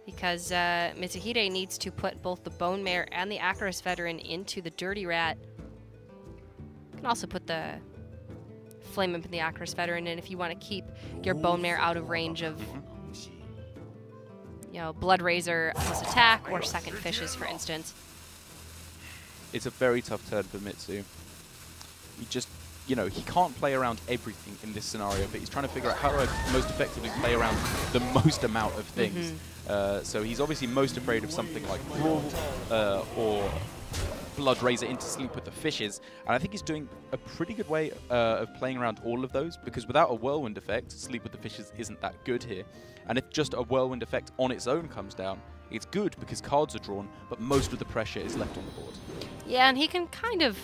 because Mitsuhide needs to put both the Bone Mare and the Acaris Veteran into the Dirty Rat. You can also put the Flame Imp and the Acaris Veteran in if you want to keep your Bone Mare out of range of, you know, Blood Razor plus attack or second Fishes, for instance.
It's a very tough turn for Mitsu. He just, you know, he can't play around everything in this scenario, but he's trying to figure out how to most effectively play around the most amount of things. So he's obviously most afraid of something like Brawl or Blood Razor into Sleep with the Fishes, and I think he's doing a pretty good way of playing around all of those, because without a Whirlwind effect, Sleep with the Fishes isn't that good here. And if just a Whirlwind effect on its own comes down, it's good because cards are drawn, but most of the pressure is left on the board.
Yeah, and he can kind of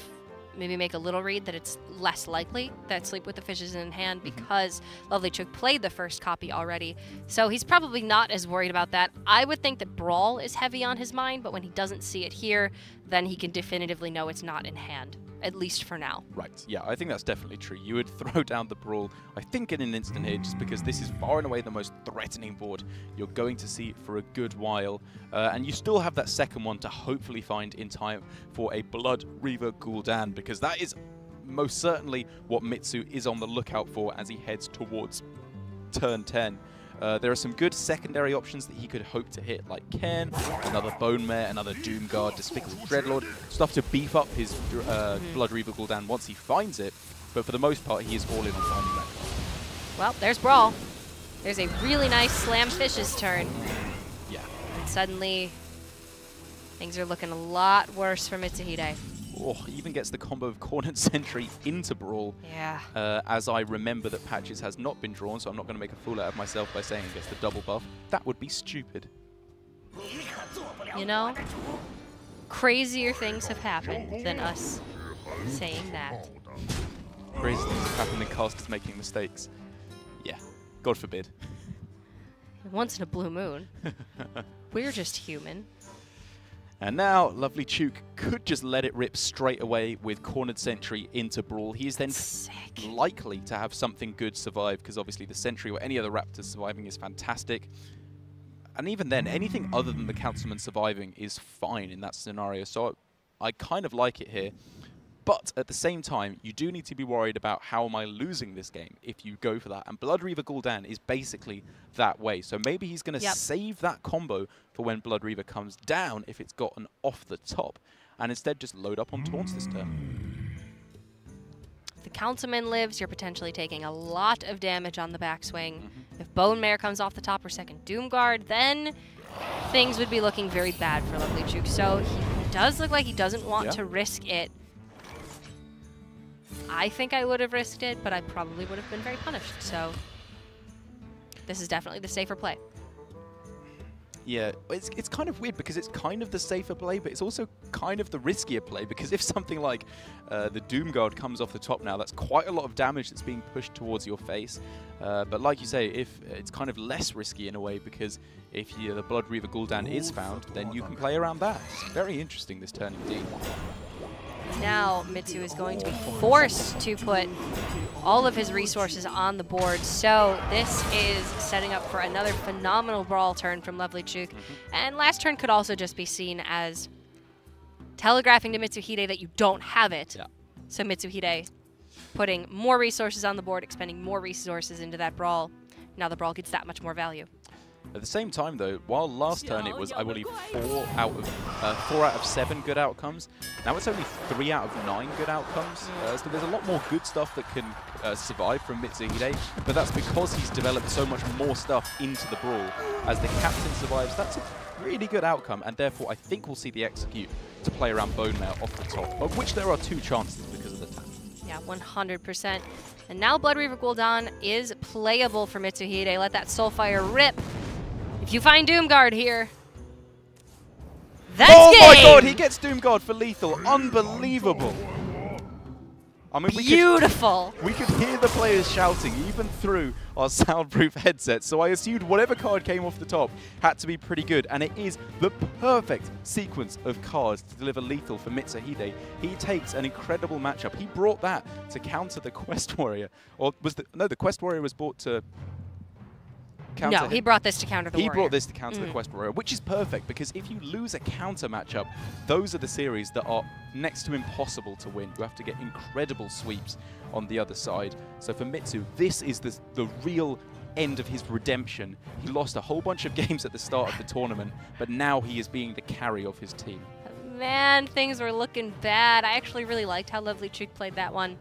maybe make a little read that it's less likely that Sleep with the Fishes is in hand because Lovely Chuk played the first copy already. So he's probably not as worried about that. I would think that Brawl is heavy on his mind, but when he doesn't see it here, then he can definitively know it's not in hand, at least for now.
Right, yeah, I think that's definitely true. You would throw down the Brawl, I think, in an instant here, just because this is far and away the most threatening board you're going to see for a good while. And you still have that second one to hopefully find in time for a Blood Reaver Gul'dan, because that is most certainly what Mitsu is on the lookout for as he heads towards turn 10. There are some good secondary options that he could hope to hit, like Cairn, another Bone Mare, another Doomguard, Despicable Dreadlord, stuff to beef up his Blood Reaver Gul'dan once he finds it, but for the most part he is all in on finding that card.
Well, there's Brawl. There's a really nice Slam Fishes turn.
Yeah.
And suddenly, things are looking a lot worse for Mitsuhide.
Oh, he even gets the combo of Cornered Sentry into Brawl.
Yeah.
As I remember that Patches has not been drawn, so I'm not going to make a fool out of myself by saying he gets the double buff. That would be stupid.
You know, crazier things have happened than us saying that.
Crazy things have happened than casters making mistakes. Yeah, God forbid.
Once in a blue moon. We're just human.
And now, Lovely Chuk could just let it rip straight away with Cornered Sentry into Brawl. He is then likely to have something good survive, because obviously the Sentry or any other Raptors surviving is fantastic. And even then, anything other than the Councilman surviving is fine in that scenario. So I kind of like it here. But at the same time, you do need to be worried about how am I losing this game if you go for that. And Blood Reaver Gul'dan is basically that way. So maybe he's going to save that combo for when Blood Reaver comes down if it's gotten off the top. And instead just load up on taunts this turn.
If the Councilman lives, you're potentially taking a lot of damage on the backswing. If Bone Mare comes off the top or second Doom Guard, then things would be looking very bad for Lovely Chuk. So he does look like he doesn't want to risk it. I think I would have risked it, but I probably would have been very punished. So this is definitely the safer play.
Yeah, it's kind of weird because it's kind of the safer play, but it's also kind of the riskier play, because if something like the Doom Guard comes off the top now, that's quite a lot of damage that's being pushed towards your face. But like you say, if it's kind of less risky in a way, because if the Blood Reaver Gul'dan is found, then you can play around that. It's very interesting this turn indeed.
Now Mitsu is going to be forced to put all of his resources on the board. So this is setting up for another phenomenal brawl turn from Lovely Chuk. And last turn could also just be seen as telegraphing to Mitsuhide that you don't have it. So Mitsuhide putting more resources on the board, expending more resources into that brawl. Now the brawl gets that much more value.
At the same time, though, while last turn it was, I believe, 4 out of 7 good outcomes, now it's only 3 out of 9 good outcomes. So there's a lot more good stuff that can survive from Mitsuhide, but that's because he's developed so much more stuff into the brawl. As the captain survives, that's a really good outcome, and therefore I think we'll see the execute to play around Bone Mare off the top, of which there are 2 chances because of the tap.
Yeah, 100%. And now Blood Reaver Gul'dan is playable for Mitsuhide. Let that Soulfire rip. If you find Doom Guard here, that's game!
Oh my god, he gets Doom Guard for lethal. Unbelievable. I mean,
beautiful.
We could hear the players shouting even through our soundproof headsets, so I assumed whatever card came off the top had to be pretty good, and it is the perfect sequence of cards to deliver lethal for Mitsuhide. He takes an incredible matchup. He brought that to counter the Quest Warrior. Or was the Quest Warrior was brought to counter
No, he brought this to counter the Warrior.
He brought this to counter the Quest Warrior, which is perfect, because if you lose a counter matchup, those are the series that are next to impossible to win. You have to get incredible sweeps on the other side. So for Mitsu, this is the real end of his redemption. He lost a whole bunch of games at the start of the tournament, but now he is being the carry of his team.
Man, things were looking bad. I actually really liked how Lovely Chuk played that one.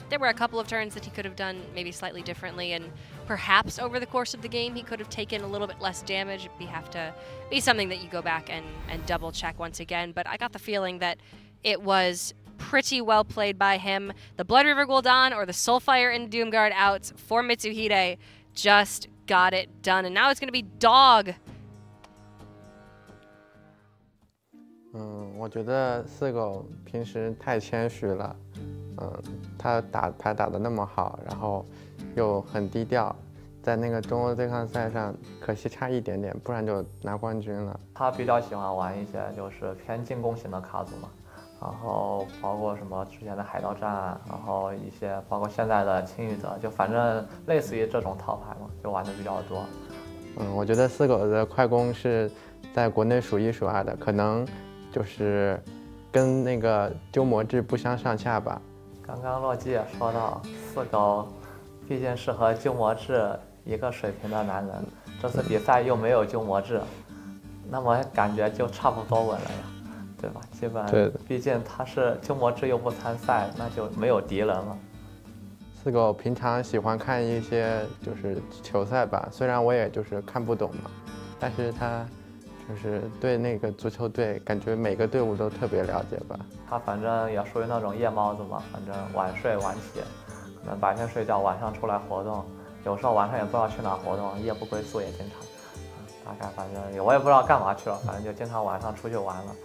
There were a couple of turns that he could have done maybe slightly differently, and perhaps over the course of the game he could have taken a little bit less damage. It'd have to be something that you go back and double check once again, but I got the feeling that it was pretty well played by him. The Blood Reaver Gul'dan or the Soulfire and Doom Guard outs for Mitsuhide just got it done, and now it's going to be Dog.
我觉得四狗平时太谦虚了，他打牌打得那么好，然后又很低调，在那个中欧对抗赛上可惜差一点点，不然就拿冠军了。
他比较喜欢玩一些就是偏进攻型的卡组嘛，然后包括什么之前的海盗战，然后一些包括现在的青玉泽，就反正类似于这种套牌嘛，就玩的比较多。
我觉得四狗的快攻是在国内数一数二的，可能就是跟那个鸠摩智不相上下吧。
刚刚洛基也说到，四狗毕竟是和鸠摩智一个水平的男人，这次比赛又没有鸠摩智，那么感觉就差不多稳了呀，对吧？基本，毕竟他是鸠摩智又不参赛，那就没有敌人了。
四狗平常喜欢看一些就是球赛吧，虽然我也就是看不懂嘛，但是他就是对那个足球队，感觉每个队伍都特别了解吧。
他反正也属于那种夜猫子嘛，反正晚睡晚起，可能白天睡觉，晚上出来活动，有时候晚上也不知道去哪活动，夜不归宿也经常。大概反正我也不知道干嘛去了，反正就经常晚上出去玩了。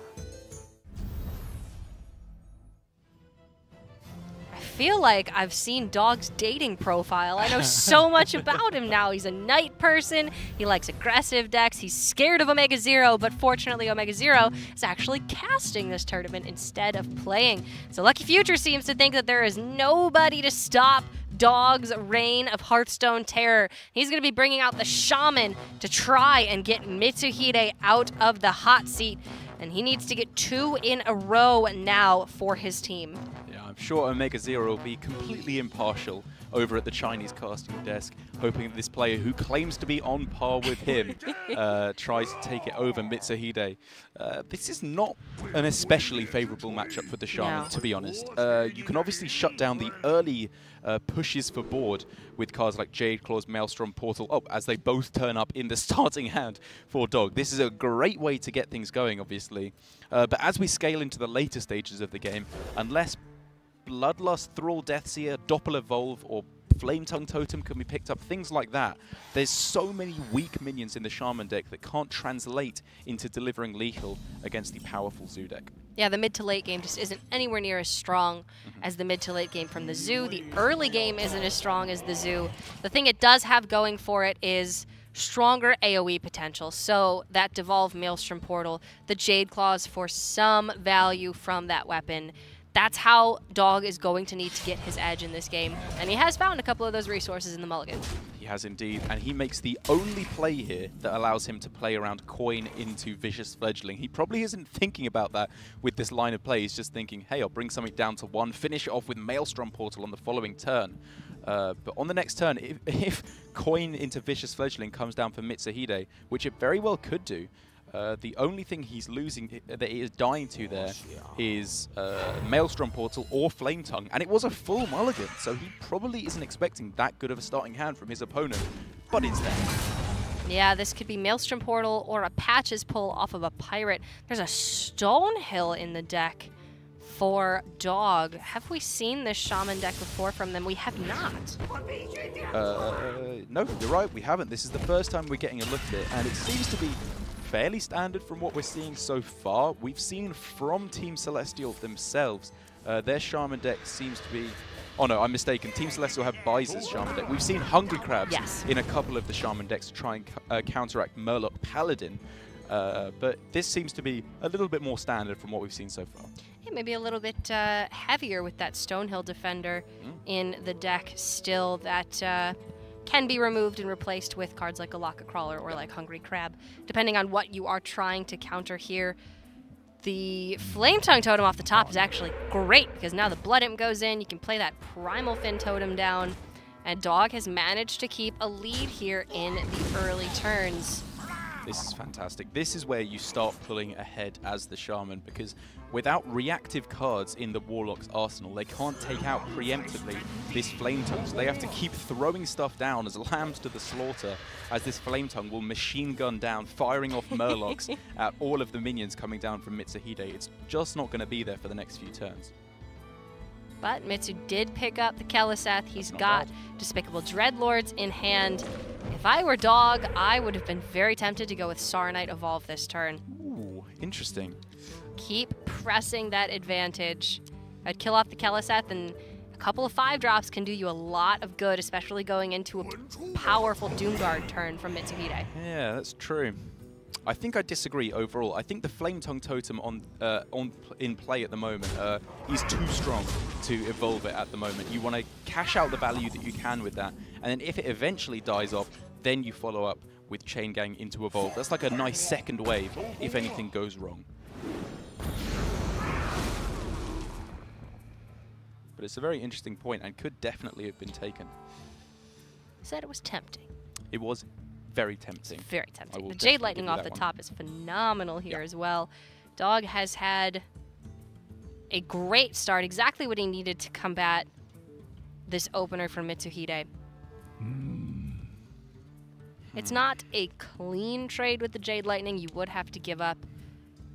I feel like I've seen Dog's dating profile. I know so much about him now. He's a knight person. He likes aggressive decks. He's scared of Omega Zero, but fortunately Omega Zero is actually casting this tournament instead of playing. So Lucky Future seems to think that there is nobody to stop Dog's reign of Hearthstone terror. He's going to be bringing out the Shaman to try and get Mitsuhide out of the hot seat. And he needs to get 2 in a row now for his team.
Yeah, I'm sure Omega Zero will be completely impartial over at the Chinese casting desk, hoping that this player who claims to be on par with him tries to take it over Mitsuhide. This is not an especially favorable matchup for the Shaman, to be honest. You can obviously shut down the early pushes for board with cards like Jade Claws, Maelstrom, Portal, as they both turn up in the starting hand for Dog. This is a great way to get things going, obviously. But as we scale into the later stages of the game, unless Bloodlust, Thrall, Deathseer, Doppel Evolve, or Flame Tongue Totem can be picked up, things like that. There's so many weak minions in the Shaman deck that can't translate into delivering lethal against the powerful Zoo deck.
Yeah, the mid to late game just isn't anywhere near as strong as the mid to late game from the Zoo. The early game isn't as strong as the Zoo. The thing it does have going for it is stronger AoE potential. So that Devolve Maelstrom Portal, the Jade Claws for some value from that weapon. That's how Dog is going to need to get his edge in this game. And he has found a couple of those resources in the mulligan.
He has indeed, and he makes the only play here that allows him to play around Coin into Vicious Fledgling. He probably isn't thinking about that with this line of play. He's just thinking, hey, I'll bring something down to 1, finish it off with Maelstrom Portal on the following turn. But on the next turn, if Coin into Vicious Fledgling comes down for Mitsuhide, which it very well could do, the only thing he's losing, that he is dying to there, is Maelstrom Portal or Flame Tongue. And it was a full mulligan, so he probably isn't expecting that good of a starting hand from his opponent, but it's there.
Yeah, this could be Maelstrom Portal or a Patches pull off of a Pirate. There's a Stonehill in the deck for Dog. Have we seen this Shaman deck before from them? We have not.
No, you're right, we haven't. This is the first time we're getting a look at it, and it seems to be fairly standard from what we're seeing so far. We've seen from Team Celestial themselves, their Shaman deck seems to be... Oh no, I'm mistaken. Team Celestial have Baiza's Shaman deck. We've seen Hungry Crabs in a couple of the Shaman decks to try and counteract Murloc Paladin. But this seems to be a little bit more standard from what we've seen so far.
Yeah, maybe a little bit heavier with that Stonehill Defender in the deck still that can be removed and replaced with cards like a Locka Crawler or like Hungry Crab, depending on what you are trying to counter here. The Flame Tongue Totem off the top is actually great because now the Blood Imp goes in, you can play that Primal Fin Totem down, and Dog has managed to keep a lead here in the early turns.
This is fantastic. This is where you start pulling ahead as the Shaman, because without reactive cards in the Warlock's arsenal, they can't take out preemptively this Flame Tongue. So they have to keep throwing stuff down as lambs to the slaughter, as this Flame Tongue will machine gun down, firing off Murlocs at all of the minions coming down from Mitsuhide. It's just not going to be there for the next few turns.
But Mitsu did pick up the Keleseth. He's got Despicable Dreadlords in hand. If I were Dog, I would have been very tempted to go with Saronite Evolve this turn.
Ooh, interesting.
Keep pressing that advantage. I'd kill off the Keleseth, and a couple of 5-drops can do you a lot of good, especially going into a powerful Doomguard turn from Mitsuhide.
Yeah, that's true. I think I disagree overall. I think the Flame Tongue Totem in play at the moment is too strong to evolve it at the moment. You want to cash out the value that you can with that, and then if it eventually dies off, then you follow up with Chain Gang into evolve. That's like a nice second wave if anything goes wrong. But it's a very interesting point and could definitely have been taken.
Said it was tempting.
It was very tempting.
It's very tempting. The Jade Lightning off the top is phenomenal here as well. Dog has had a great start, exactly what he needed to combat this opener from Mitsuhide. It's not a clean trade with the Jade Lightning. You would have to give up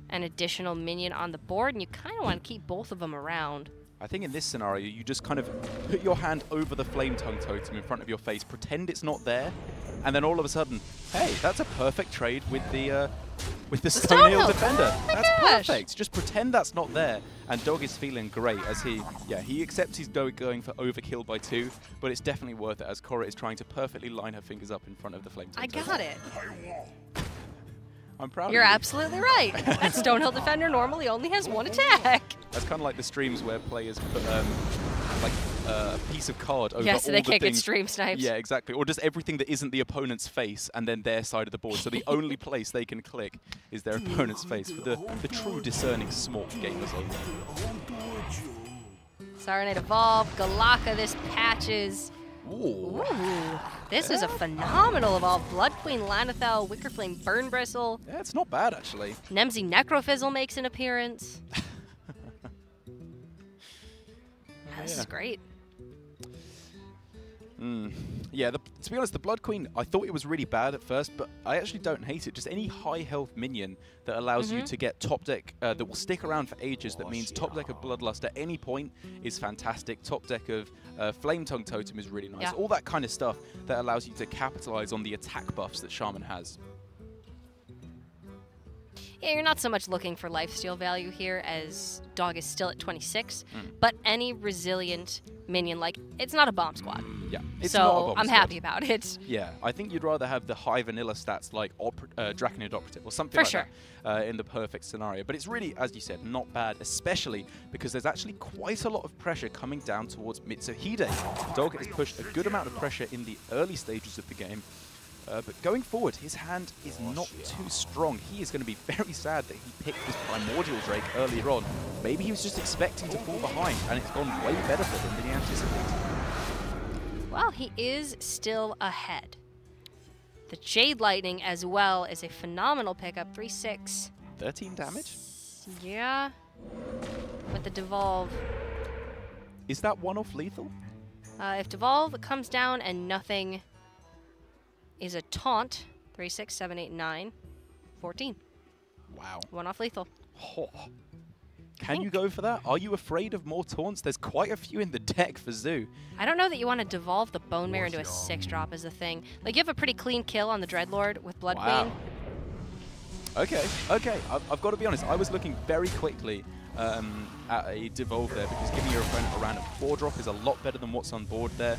an additional minion on the board, and you kind of want to keep both of them around.
I think in this scenario, you just kind of put your hand over the Flame Tongue Totem in front of your face, pretend it's not there, and then all of a sudden, hey, that's a perfect trade with the with the Stonehill
Stonehill.
Defender.
Oh my
That's
gosh.
perfect. Just pretend that's not there, and Dog is feeling great as he accepts he's going for overkill by 2, but it's definitely worth it as Korra is trying to perfectly line her fingers up in front of the Flame
I
Totem.
got it.
I'm proud
You're
of you.
absolutely right. That Stonehill Defender normally only has 1 attack.
That's kind of like the streams where players put like a piece of card over
Yeah,
all
so they
the
can't get
things.
stream sniped.
Yeah, exactly. Or just everything that isn't the opponent's face and then their side of the board. So the only place they can click is their opponent's face for the true discerning smart gamers over there.
Saronate Evolve, Galaka, this patches.
Ooh.
Ooh, this is a phenomenal evolve. Blood Queen, Lanathel, Wickerflame, Burn Bristle.
Yeah, it's not bad actually.
Nemzi Necrofizzle makes an appearance. This is great.
Yeah, to be honest, the Blood Queen, I thought it was really bad at first, but I actually don't hate it. Just any high health minion that allows you to get top deck, that will stick around for ages, that means top deck of Bloodlust at any point is fantastic. Top deck of Flame Tongue Totem is really nice.
Yeah.
All that kind of stuff that allows you to capitalize on the attack buffs that Shaman has.
Yeah, you're not so much looking for lifesteal value here as Dog is still at 26, but any resilient minion, like, it's not a bomb squad.
Yeah, it's not a
So
bomb
I'm
squad.
happy about it.
Yeah, I think you'd rather have the high vanilla stats like Draconid Operative or something
For
like
sure.
that in the perfect scenario. But it's really, as you said, not bad, especially because there's actually quite a lot of pressure coming down towards Mitsuhide. Dog has pushed a good amount of pressure in the early stages of the game. But going forward, his hand is not too strong. He is going to be very sad that he picked this Primordial Drake earlier on. Maybe he was just expecting to fall behind, and it's gone way better for him than he anticipated.
Well, he is still ahead. The Jade Lightning as well is a phenomenal pickup, 3/6.
13 damage?
Yeah. With the Devolve.
Is that one-off lethal?
If Devolve comes down and nothing is a taunt, 3, 6, 7, 8, 9, 14.
Wow.
1 off lethal.
Oh. Can you go for that? Are you afraid of more taunts? There's quite a few in the deck for Zoo.
I don't know that you want to devolve the Bone Mare into a 6-drop is the thing. Like, you have a pretty clean kill on the Dreadlord with Blood Queen.
Okay, okay. I've got to be honest. I was looking very quickly at a devolve there because giving your opponent a random 4-drop is a lot better than what's on board there.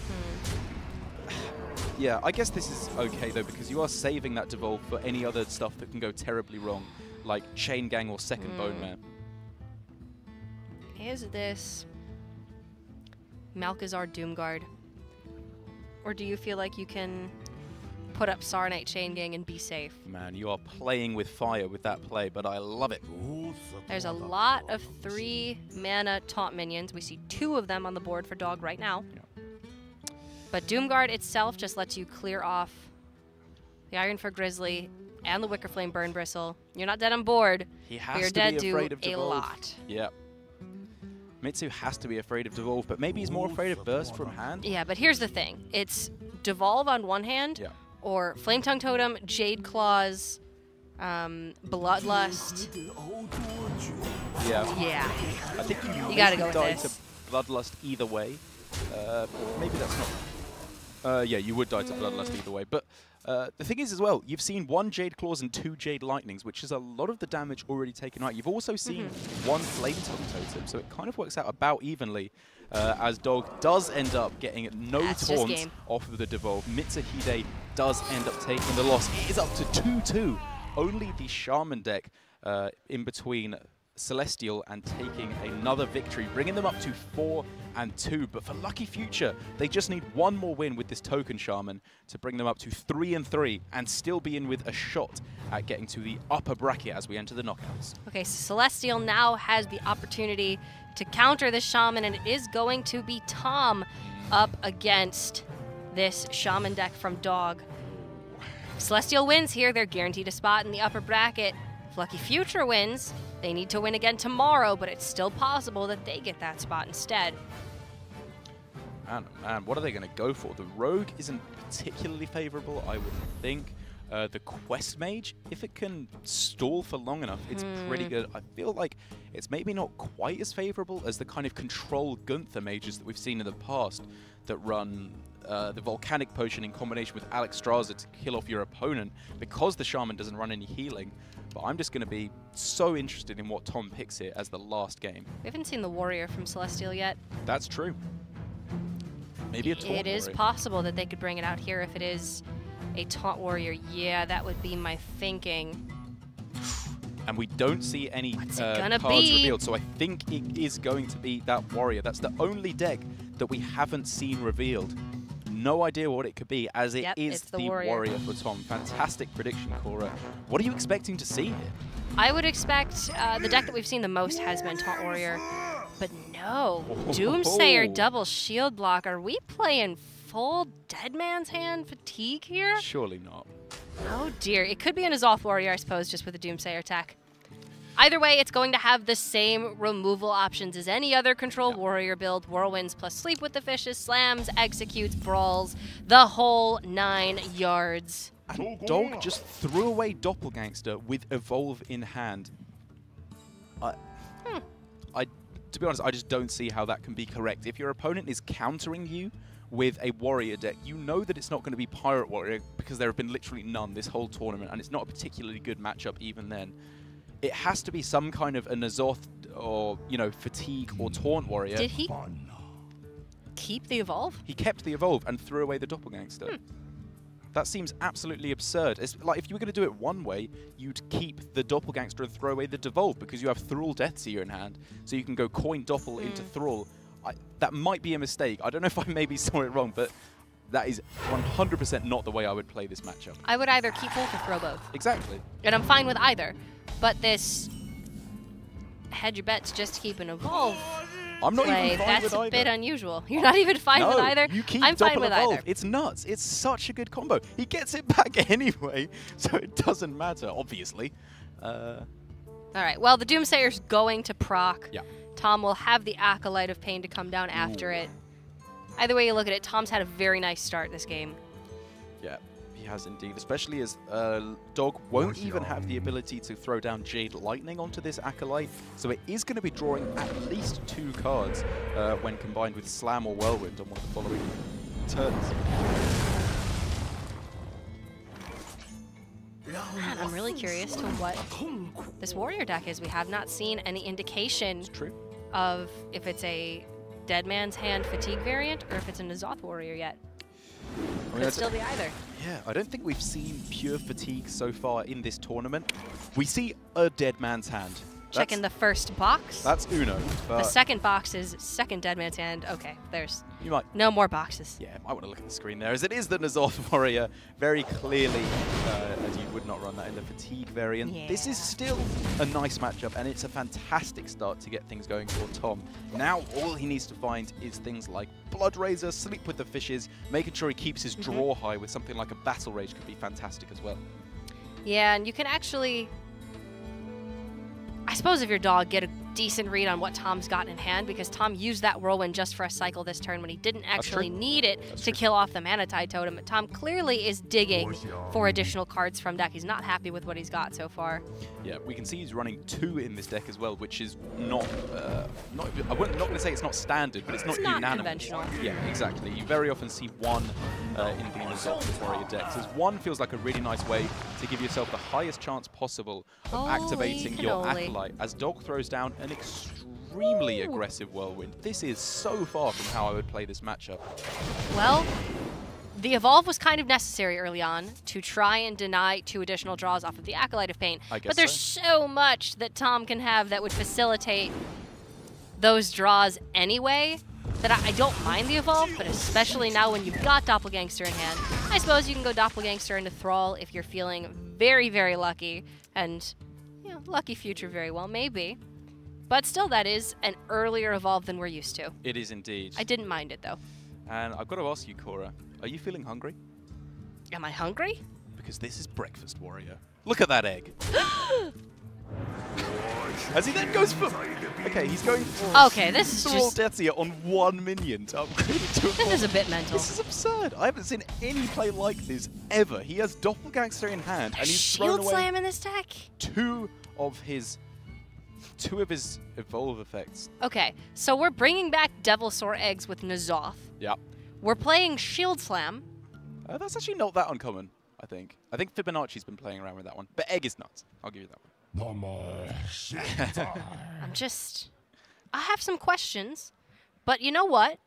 Yeah, I guess this is okay though because you are saving that devolve for any other stuff that can go terribly wrong, like Chain Gang or second Bone Mare.
Is this Malkazar Doomguard? Or do you feel like you can put up Saronite Chain Gang and be safe?
Man, you are playing with fire with that play, but I love it.
There's a lot of 3-mana taunt minions. We see 2 of them on the board for Dog right now.
Yeah.
But Doomguard itself just lets you clear off the Ironfur Grizzly and the Wickerflame Burn Bristle. You're not dead on board,
He
but
has
you're
to
dead
be afraid of
to a
devolve.
lot.
Yeah. Mitsu has to be afraid of devolve, but maybe he's more afraid of burst from hand.
Yeah, but here's the thing. It's Devolve on one hand, or Flame Tongue Totem, Jade Claws, Bloodlust.
Yeah.
Yeah.
I think
You gotta go with
die
this.
to Bloodlust either way. Maybe that's not... yeah, you would die to Bloodlust either way. But the thing is as well, you've seen 1 Jade Claws and 2 Jade Lightnings, which is a lot of the damage already taken out. You've also seen 1 Flame Tongue Totem, so it kind of works out about evenly as Dog does end up getting no taunts off of the Devolve. Mitsuhide does end up taking the loss. It is up to 2-2. Only the Shaman deck in between Celestial and taking another victory, bringing them up to 4-2. But for Lucky Future, they just need 1 more win with this token Shaman to bring them up to 3-3 and still be in with a shot at getting to the upper bracket as we enter the knockouts.
Okay, so Celestial now has the opportunity to counter this Shaman, and it is going to be Tom up against this Shaman deck from Dog. If Celestial wins here, they're guaranteed a spot in the upper bracket. If Lucky Future wins, they need to win again tomorrow, but it's still possible that they get that spot instead.
Man, what are they going to go for? The Rogue isn't particularly favorable, I would think. The Quest Mage, if it can stall for long enough, it's pretty good. I feel like it's maybe not quite as favorable as the kind of control Gunther mages that we've seen in the past that run the Volcanic Potion in combination with Alexstrasza to kill off your opponent because the Shaman doesn't run any healing. But I'm just going to be so interested in what Tom picks here as the last game.
We haven't seen the Warrior from Celestial yet.
That's true. Maybe a Taunt
It is
Warrior.
possible that they could bring it out here if it is a Taunt Warrior. Yeah, that would be my thinking.
And we don't see any
What's
cards
it gonna be?
revealed, so I think it is going to be that Warrior. That's the only deck that we haven't seen revealed. No idea what it could be, as it is
it's the
the
Warrior
for Tom. Fantastic prediction, Cora. What are you expecting to see here?
I would expect the deck that we've seen the most has been Taunt Warrior. But no, Doomsayer double shield block. Are we playing full Dead Man's Hand fatigue here?
Surely not.
Oh dear, it could be an Azoth Warrior, I suppose, just with a Doomsayer attack. Either way, it's going to have the same removal options as any other Control Warrior build. Whirlwinds plus Sleep with the Fishes, slams, executes, brawls, the whole 9 yards.
And Dog just threw away Doppelgangster with Evolve in hand. To be honest, I just don't see how that can be correct. If your opponent is countering you with a Warrior deck, you know that it's not going to be Pirate Warrior because there have been literally none this whole tournament, and it's not a particularly good matchup even then. It has to be some kind of a N'Zoth or, you know, Fatigue or Taunt Warrior.
Did he keep the Evolve?
He kept the Evolve and threw away the Doppelgangster. That seems absolutely absurd. It's like if you were going to do it one way, you'd keep the Doppelgangster and throw away the Devolve because you have Thrall Deathseer in hand, so you can go coin Doppel into Thrall. That might be a mistake. I don't know if I maybe saw it wrong, but that is 100% not the way I would play this matchup.
I would either keep both or throw both.
Exactly.
And I'm fine with either. But this hedge your bets just to keep an Evolve
I'm not
play,
even fine
that's
with
a
either.
bit unusual. You're not even fine with either?
You keep
I'm fine
Doppel
with
Evolve.
either.
It's nuts. It's such a good combo. He gets it back anyway, so it doesn't matter, obviously.
All right, well, the Doomsayer's going to proc.
Yeah.
Tom will have the Acolyte of Pain to come down after it. Either way you look at it, Tom's had a very nice start this game.
Yeah, he has indeed, especially as Dog won't even have the ability to throw down Jade Lightning onto this Acolyte, so it is going to be drawing at least 2 cards when combined with Slam or Whirlwind on one of the following turns.
Man, I'm really curious to what this Warrior deck is. We have not seen any indication of if it's a Dead Man's Hand Fatigue variant or if it's a N'Zoth Warrior yet. Could still be either.
Yeah, I don't think we've seen pure Fatigue so far in this tournament. We see a Dead Man's Hand.
Checking the first box.
That's Uno.
The second box is second Dead Man's Hand. Okay, there's no more boxes.
Yeah, I want to look at the screen there, as it is the N'Zoth Warrior, very clearly, as you would not run that in the Fatigue variant.
Yeah.
This is still a nice matchup, and it's a fantastic start to get things going for Tom. Now, all he needs to find is things like Blood Razor, Sleep with the Fishes, making sure he keeps his draw high with something like a Battle Rage could be fantastic as well.
Yeah, and you can actually, I suppose if your dog, get a decent read on what Tom's got in hand, because Tom used that Whirlwind just for a cycle this turn when he didn't actually need it to kill off the Manatide Totem. But Tom clearly is digging for additional cards from deck. He's not happy with what he's got so far.
Yeah, we can see he's running 2 in this deck as well, which is not, I'm not going to say it's not standard, but it's not unanimous.
Conventional.
Yeah, exactly. You very often see 1 in the N'Zoth Warrior decks, as 1 feels like a really nice way to give yourself the highest chance possible of activating your Acolyte, as Dog throws down an extremely aggressive Whirlwind. This is so far from how I would play this matchup.
Well, the Evolve was kind of necessary early on to try and deny 2 additional draws off of the Acolyte of Pain. But there's so much that Tom can have that would facilitate those draws anyway that I don't mind the Evolve, but especially now when you've got Doppelgangster in hand. I suppose you can go Doppelgangster into Thrall if you're feeling very, very lucky, and lucky future very well, maybe. But still, that is an earlier Evolve than we're used to.
It is indeed.
I didn't mind it, though.
And I've got to ask you, Cora, are you feeling hungry?
Am I hungry?
Because this is Breakfast Warrior. Look at that egg. As he then goes for... Okay, he's going for...
Okay, this is
Thrall
just...
Deathseer on 1 minion to upgrade it to a
This is a bit mental.
This is absurd. I haven't seen any play like this ever. He has Doppelgangster in hand, and he's thrown
Shield
away
Slam in this deck?
2 of his Evolve effects.
Okay, so we're bringing back Devilsaur Eggs with N'Zoth.
Yep.
We're playing Shield Slam.
That's actually not that uncommon. I think Fibonacci's been playing around with that one, but egg is nuts. I'll give you that one.
I have some questions, but you know what?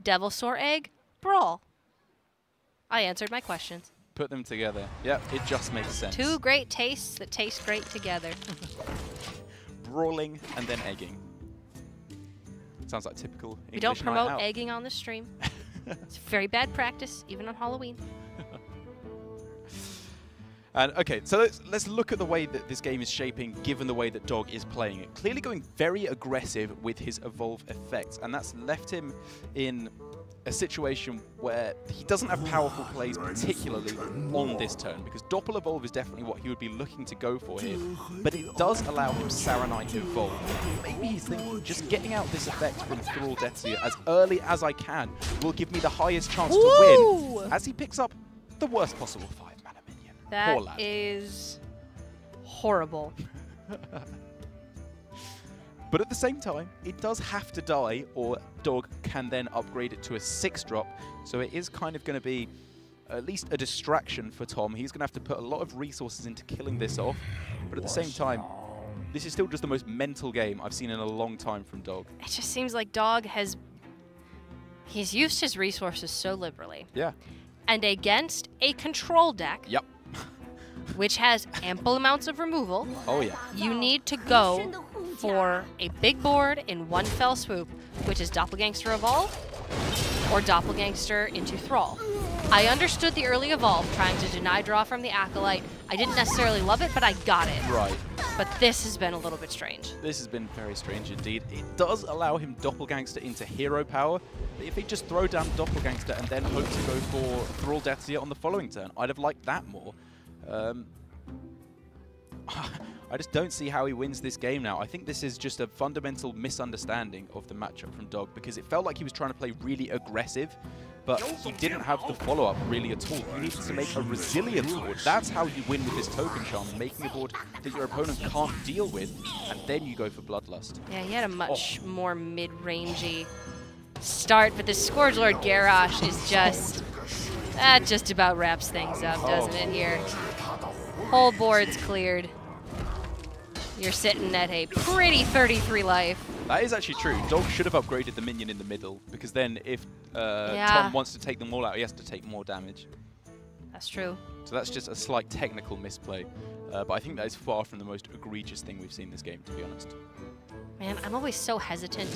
Devilsaur egg, brawl. I answered my questions.
Put them together. Yep, it just makes sense.
Two great tastes that taste great together.
Brawling and then egging. Sounds like typical English
We don't
night
promote
out.
egging on the stream. It's very bad practice, even on Halloween.
And okay, so let's look at the way that this game is shaping, given the way that Dog is playing it. Clearly going very aggressive with his evolve effects, and that's left him in a situation where he doesn't have powerful plays, particularly on this turn, because Doppel Evolve is definitely what he would be looking to go for here, but it does allow him Saranite to evolve. Maybe he's thinking, just getting out this effect from Thrall Deathseer as early as I can will give me the highest chance to win, as he picks up the worst possible 5-mana minion.
That is horrible.
But at the same time, it does have to die, or Dog can then upgrade it to a 6-drop. So it is kind of going to be at least a distraction for Tom. He's going to have to put a lot of resources into killing this off. But at the same time, this is still just the most mental game I've seen in a long time from Dog.
It just seems like Dog he's used his resources so liberally.
Yeah.
And against a control deck,
Yep.
which has ample amounts of removal,
Oh, yeah.
you need to go for a big board in one fell swoop, which is Doppelgangster Evolve or Doppelgangster into Thrall. I understood the early Evolve, trying to deny draw from the Acolyte. I didn't necessarily love it, but I got it.
Right.
But this has been a little bit strange.
This has been very strange indeed. It does allow him Doppelgangster into hero power. But if he just throw down Doppelgangster and then hope to go for Thrall Deathseer on the following turn, I'd have liked that more. I just don't see how he wins this game now. I think this is just a fundamental misunderstanding of the matchup from Dog, because it felt like he was trying to play really aggressive, but he didn't have the follow-up really at all. He needed to make a resilient board. That's how you win with this token charm, making a board that your opponent can't deal with, and then you go for Bloodlust.
Yeah, he had a much more mid-rangey start, but this Scourge Lord Garrosh is just... that just about wraps things up, doesn't it, here? Whole board's cleared. You're sitting at a pretty 33 life.
That is actually true. Dog should have upgraded the minion in the middle, because then if Tom wants to take them all out, he has to take more damage.
That's true.
So that's just a slight technical misplay. But I think that is far from the most egregious thing we've seen this game, to be honest.
Man, I'm always so hesitant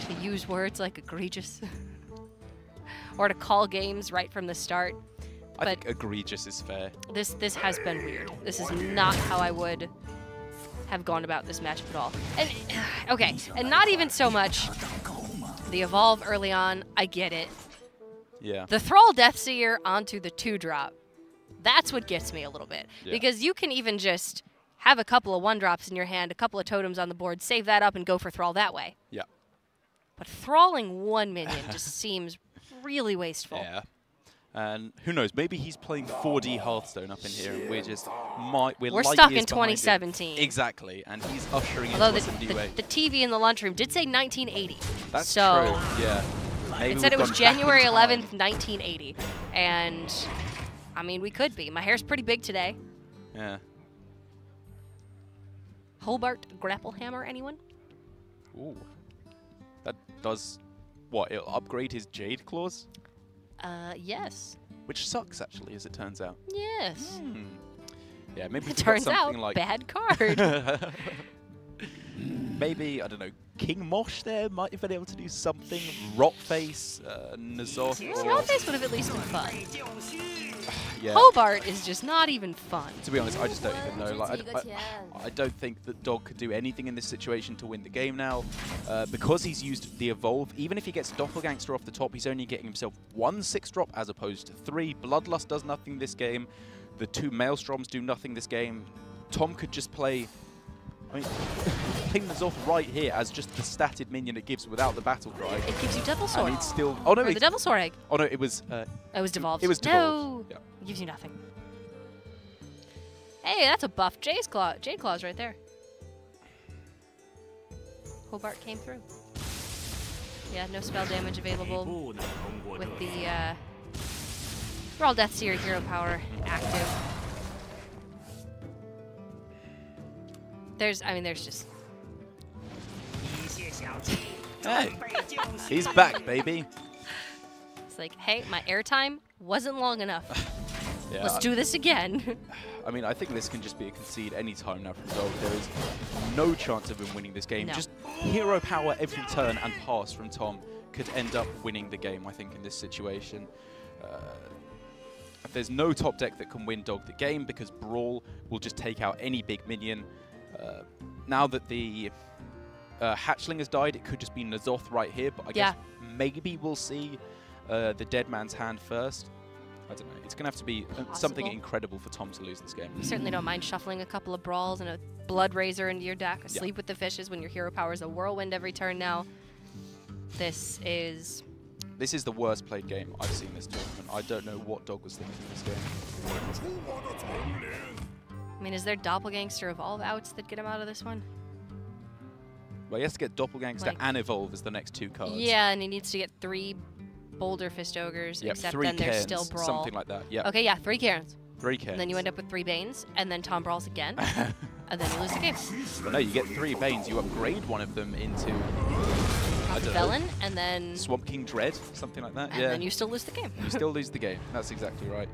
to use words like egregious or to call games right from the start.
I think egregious is fair.
This has been weird. This is not how I would have gone about this matchup at all. And okay, and not even so much the Evolve early on, I get it.
Yeah.
The Thrall Deathseer onto the 2-drop, that's what gets me a little bit.
Yeah.
Because you can even just have a couple of 1-drops in your hand, a couple of totems on the board, save that up and go for Thrall that way.
Yeah.
But thralling one minion just seems really wasteful.
Yeah. And who knows, maybe he's playing 4D Hearthstone up in here, and we're just
we're stuck in 2017.
Exactly, and he's ushering
Although
into a new way.
the TV in the lunchroom did say 1980.
That's
so
true, yeah. Maybe
it said it
we've
was
gone back in
January
time.
11th, 1980. And, I mean, we could be. My hair's pretty big today.
Yeah.
Hobart Grapple Hammer, anyone?
Ooh. That does, what, it'll upgrade his Jade Claws?
Yes.
Which sucks, actually, as it turns out.
Yes.
Yeah, maybe
It
we've got
turns out,
something like...
bad card.
Maybe, I don't know, King Mosh there might have been able to do something. Rotface, Nazoth.
Rotface would have at least been fun.
Yeah.
Hobart is just not even fun.
To be honest, I just don't even know. Like, I don't think that Dog could do anything in this situation to win the game now. Because he's used the Evolve, even if he gets Doppelgangster off the top, he's only getting himself 1 6-drop as opposed to 3. Bloodlust does nothing this game. The 2 Maelstroms do nothing this game. Tom could just play... I mean, play Nazoth right here as just the statted minion it gives without the battle cry.
It gives you Devil Sword.
And it's still... Oh, no,
or the Devil Sword Egg.
Oh, no, it was...
it was devolved.
It was devolved.
No!
Yeah.
It gives you nothing. Hey, that's a buff Jade Claws right there. Hobart came through. Yeah, no spell damage available with the We're all Death Seer hero power active. There's just.
Hey, he's back, baby.
It's like, hey, my airtime wasn't long enough.
Yeah,
Let's do this again.
I mean, I think this can just be a concede any time now from Dog. There is no chance of him winning this game.
No.
Just hero power every turn and pass from Tom could end up winning the game, I think, in this situation. There's no top deck that can win Dog the game because Brawl will just take out any big minion. Now that the Hatchling has died, it could just be N'Zoth right here, but I guess maybe we'll see the Dead Man's Hand first. I don't know. It's going to have to be something incredible for Tom to lose this game.
You certainly don't mind shuffling a couple of Brawls and a Blood Razor into your deck. Sleep with the Fishes when your hero power is a Whirlwind every turn now. This is
the worst played game I've seen this tournament. I don't know what Dog was thinking this game.
I mean, is there Doppelgangster Evolve outs that get him out of this one?
Well, he has to get Doppelgangster and Evolve as the next 2 cards.
Yeah, and he needs to get 3 Boulder Fist Ogres, except then there's still Brawl.
Something like that, yeah.
Okay, 3 Karens.
3 Karens.
And then you end up with 3 Banes, and then Tom Brawls again, and then you lose the game.
But no, you get 3 Banes, you upgrade one of them into...
Felon, and then...
Swamp King Dread, something like that,
and then you still lose the game.
You still lose the game, that's exactly right.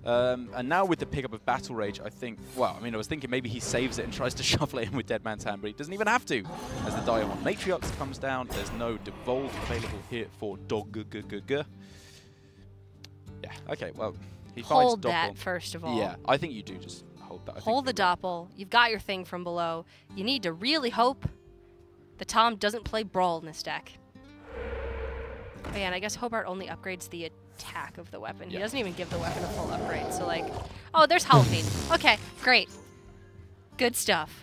And now with the pickup of Battle Rage, I think, well, I mean, I was thinking maybe he saves it and tries to shuffle it in with Dead Man's Hand, but he doesn't even have to. As the Diamond Matriarch comes down, there's no Devolve available here for Dog. Yeah, okay, well, he finds
Hold
Doppel.
that, first of all.
Yeah, I think you do just hold that.
Hold the Doppel. You've got your thing from below. You need to really hope that Tom doesn't play Brawl in this deck. Oh, yeah, and I guess Hobart only upgrades the attack of the weapon. He doesn't even give the weapon a full upgrade. So, like, oh, there's Halloween. Okay, great. Good stuff.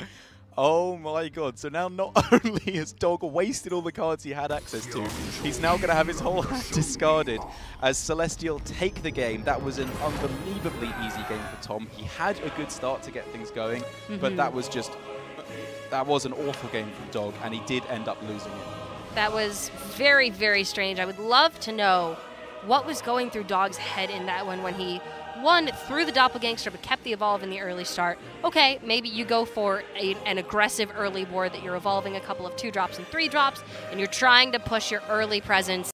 Oh my god, so now not only has Dog wasted all the cards he had access to, he's now going to have his whole hand discarded as Celestial take the game. That was an unbelievably easy game for Tom. He had a good start to get things going, but that was an awful game from Dog, and he did end up losing it.
That was very, very strange. I would love to know what was going through Dog's head in that one when he won through the Doppelgangster but kept the Evolve in the early start. Okay, maybe you go for an aggressive early board that you're evolving a couple of 2-drops and 3-drops, and you're trying to push your early presence